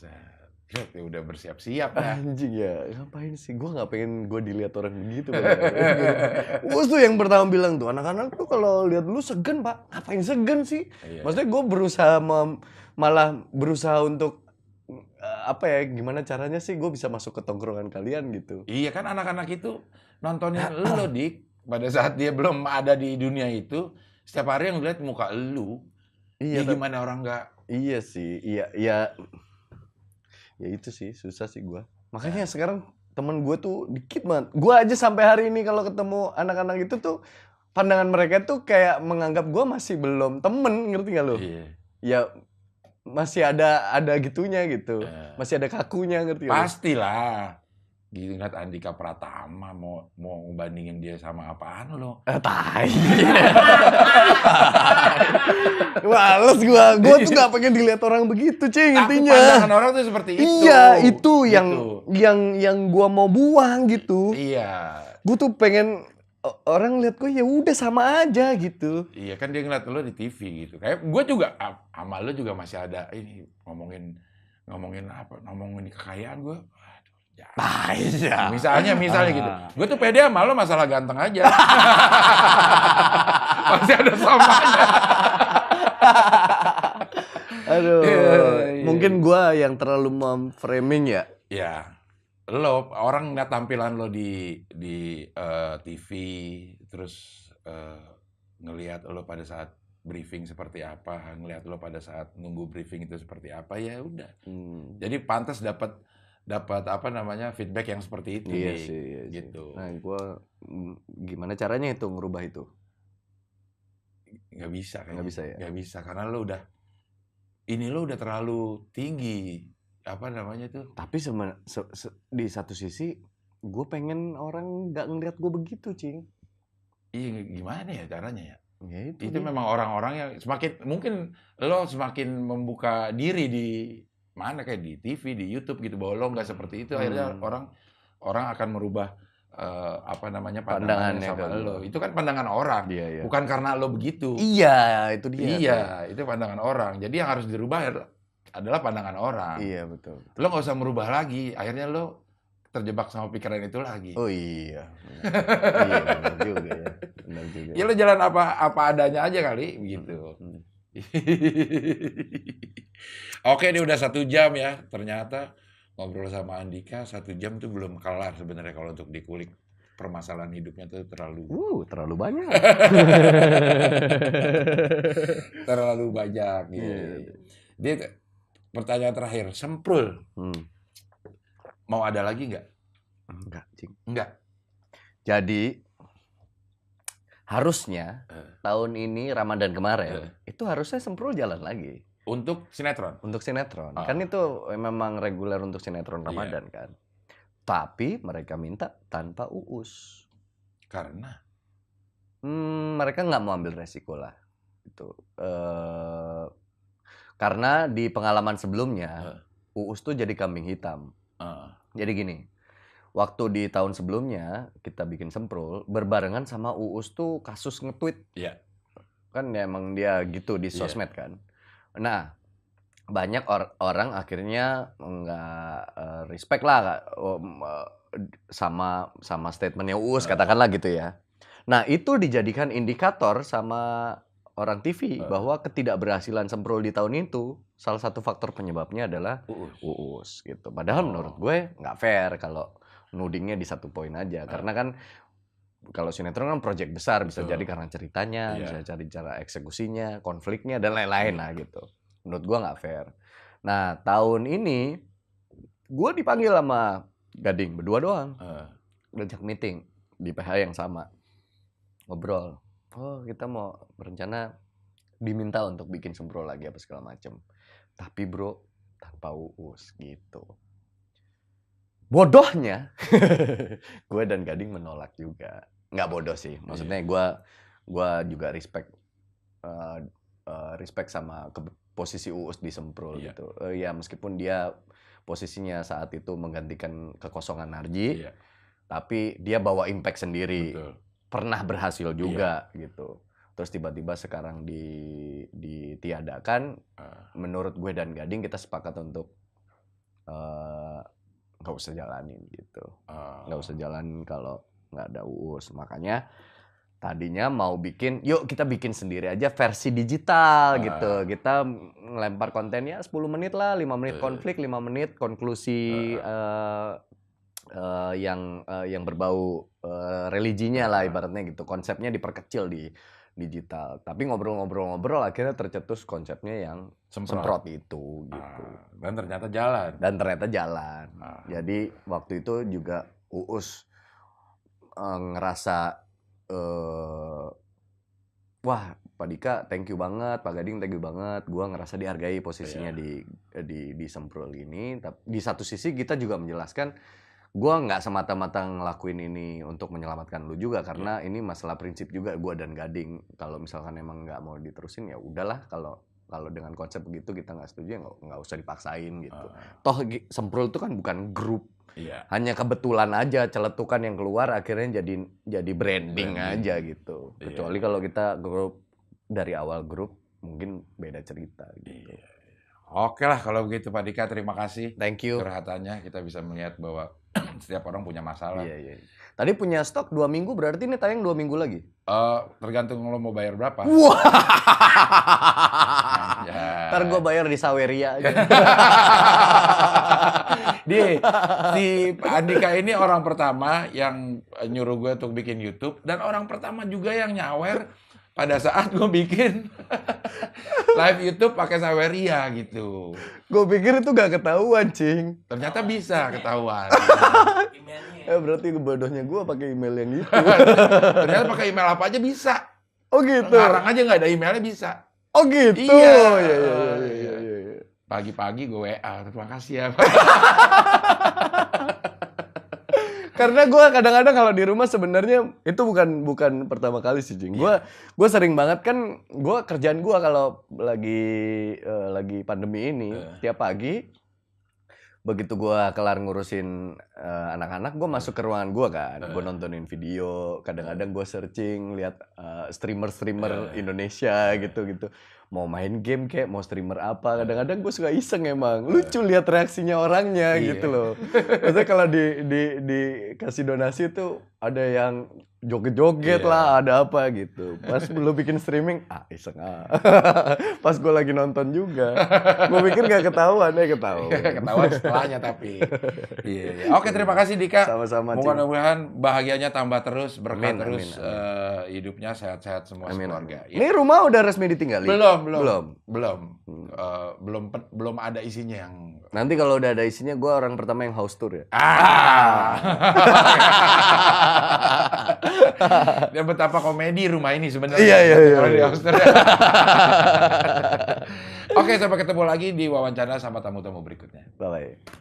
Ya udah bersiap-siap ya. Anjing ya, ngapain sih? Gue nggak pengen gue dilihat orang begitu. Us tuh yang pertama bilang tuh, anak-anak tuh kalau lihat lu segen pak, ngapain segen sih? Iya. Maksudnya gue berusaha malah berusaha untuk apa ya? Gimana caranya sih gue bisa masuk ke tongkrongan kalian gitu? Iya kan anak-anak itu nontonin lu Dik pada saat dia belum ada di dunia itu, setiap hari yang lihat muka lu. Iya. Gimana orang nggak? Iya sih, iya. Ya itu sih, susah sih gue. Makanya sekarang temen gue tuh dikit banget. Gue aja sampai hari ini kalau ketemu anak-anak itu tuh, pandangan mereka tuh kayak menganggap gue masih belum temen, ngerti gak lo? Iya. Ya masih ada gitunya gitu. Masih ada kakunya, ngerti gak? Pastilah. Ingat Andika Pratama mau bandingin dia sama apaan lo? Tai. Males gue tuh gak pengen dilihat orang begitu, Cing, intinya. Pandangan orang tuh seperti itu. Iya, itu yang gue mau buang gitu. Iya. Gue tuh pengen orang lihat gue ya udah sama aja gitu. Iya kan dia ngeliat lo di TV gitu. Kayak gue juga sama lo juga masih ada ini ngomongin apa? Ngomongin kekayaan gue. Iya. Misalnya gitu. Gue tuh pede sama lo masalah ganteng aja. Masih ada samanya. Aduh. Mungkin gue yang terlalu memframing ya. Ya. Lo orang ngeliat tampilan lo di TV, terus ngelihat lo pada saat briefing seperti apa, ngelihat lo pada saat nunggu briefing itu seperti apa, ya udah. Jadi pantas dapat dapat apa namanya feedback yang seperti itu. Iya Dik. sih, iya sih. Gitu. Nah, gimana caranya itu ngerubah itu? Nggak bisa kayaknya. Nggak bisa ya? Nggak bisa karena lo udah terlalu tinggi apa namanya tuh. Tapi di satu sisi gue pengen orang nggak ngeliat gue begitu, Cing. Iya gimana ya caranya ya? Ya Itu dia. memang orang-orang yang mungkin lo semakin membuka diri di mana kayak di TV, di YouTube gitu bahwa lo nggak seperti itu akhirnya orang akan merubah apa namanya pandangannya Pandangannya sama ke lo. Itu kan pandangan orang, Iya, iya. bukan karena lo begitu. Iya, itu dia. Iya, itu pandangan orang. Jadi yang harus dirubah adalah pandangan orang. Iya, betul. Lo nggak usah merubah lagi, akhirnya lo terjebak sama pikiran itu lagi. Oh iya. Iya, benar juga ya. Benar juga. Ya lo jalan apa adanya aja kali begitu. Oke, ini udah 1 jam ya. Ternyata ngobrol sama Andika 1 jam tuh belum kelar sebenarnya kalau untuk dikulik permasalahan hidupnya tuh Terlalu banyak. terlalu banyak gitu. Iya. Dia pertanyaan terakhir, Semprul mau ada lagi nggak? Enggak, Cing. Enggak. Jadi harusnya tahun ini Ramadan kemarin itu harusnya Semprul jalan lagi. Untuk sinetron? Untuk sinetron. Kan itu memang reguler untuk sinetron Ramadan kan. Tapi mereka minta tanpa Uus. Karena? Mereka nggak mau ambil resiko lah. Itu. Karena di pengalaman sebelumnya Uus tuh jadi kambing hitam. Jadi gini, waktu di tahun sebelumnya kita bikin Semprul berbarengan sama Uus tuh kasus nge-tweet. Iya. Kan ya emang dia gitu di sosmed kan. Nah, banyak orang akhirnya nggak respect lah sama statementnya Uus katakanlah gitu ya. Nah, itu dijadikan indikator sama orang TV bahwa ketidakberhasilan Semprul di tahun itu salah satu faktor penyebabnya adalah Uus gitu. Padahal menurut gue nggak fair kalau nudingnya di satu poin aja karena kan kalau sinetron kan proyek besar bisa jadi karena ceritanya, bisa jadi cara eksekusinya, konfliknya dan lain-lain lah gitu. Menurut gue nggak fair. Nah tahun ini gue dipanggil sama Gading berdua doang, ngajak meeting di PH yang sama, ngobrol. Oh kita mau berencana diminta untuk bikin Semprul lagi apa segala macem. Tapi bro tanpa Uus gitu. Bodohnya gue dan Gading menolak juga. Nggak bodoh sih, maksudnya gue juga respect sama posisi Uus di Semprul gitu. Ya meskipun dia posisinya saat itu menggantikan kekosongan Narji, tapi dia bawa impact sendiri. Betul. Pernah berhasil juga gitu. Terus tiba-tiba sekarang ditiadakan. Menurut gue dan Gading kita sepakat untuk nggak usah jalanin gitu. Nggak usah jalanin kalau nggak ada Uus. Makanya tadinya mau yuk kita bikin sendiri aja versi digital gitu. Kita ngelempar kontennya 10 menit lah, 5 menit konflik, 5 menit konklusi yang berbau religinya lah ibaratnya gitu. Konsepnya diperkecil di digital. Tapi ngobrol-ngobrol akhirnya tercetus konsepnya yang semprot itu gitu. Dan ternyata jalan. Jadi waktu itu juga Uus ngerasa wah Pak Dika thank you banget, Pak Gading thank you banget. Gua ngerasa dihargai posisinya di Semprul ini. Tapi di satu sisi kita juga menjelaskan gua nggak semata-mata ngelakuin ini untuk menyelamatkan lu juga karena ini masalah prinsip juga gua dan Gading. Kalau misalkan emang nggak mau diterusin ya udahlah, kalau dengan konsep begitu kita nggak setuju ya nggak usah dipaksain gitu. Toh Semprul itu kan bukan grup. Hanya kebetulan aja celetukan yang keluar akhirnya jadi branding aja gitu. Kecuali kalau kita grup dari awal grup mungkin beda cerita gitu. Oke lah kalau begitu Pak Dika, terima kasih. Thank you. Curhatannya kita bisa melihat bahwa setiap orang punya masalah. Iya. Tadi punya stok 2 minggu, berarti ini tayang 2 minggu lagi? Tergantung lo mau bayar berapa. Wah. Ntar gue bayar di Saweria aja. Si Andika ini orang pertama yang nyuruh gue untuk bikin YouTube dan orang pertama juga yang nyawer pada saat gue bikin live YouTube pakai Saweria gitu. Gue pikir itu gak ketahuan, Cing. Ternyata bisa ketahuan. Berarti bodohnya gue pakai email yang gitu. Ternyata pakai email apa aja bisa. Oh gitu. Ngarang aja nggak ada emailnya bisa. Oh gitu. Iya. Iya. Pagi-pagi gue WA, terima kasih ya. Karena gue kadang-kadang kalau di rumah sebenarnya itu bukan pertama kali sih, Jing. Gue sering banget kan, kerjaan gue kalau lagi pandemi ini tiap pagi begitu gue kelar ngurusin anak-anak, gue masuk ke ruangan gue kan, gue nontonin video, kadang-kadang gue searching lihat streamer Indonesia gitu. Mau main game kayak mau streamer apa, kadang-kadang gue suka iseng emang, lucu lihat reaksinya orangnya gitu loh. Maksudnya kalau dikasih donasi tuh ada yang joget-joget lah, ada apa gitu. Pas lu bikin streaming, iseng Pas gue lagi nonton juga, gue pikir gak ketahuan, Ketahuan setelahnya tapi. Iya. Oke, terima kasih Dika. Sama-sama, Cing. Mudah-mudahan bahagianya tambah terus, berkah Amin, terus, amin. Hidupnya sehat-sehat semua keluarga. Ya. Ini rumah udah resmi ditinggali? Belum ada isinya yang. Nanti kalau udah ada isinya, gue orang pertama yang house tour ya. Dan betapa komedi rumah ini sebenarnya. Iya. Kalau di Australia. Oke, sampai ketemu lagi di wawancara sama tamu-tamu berikutnya. Bye-bye.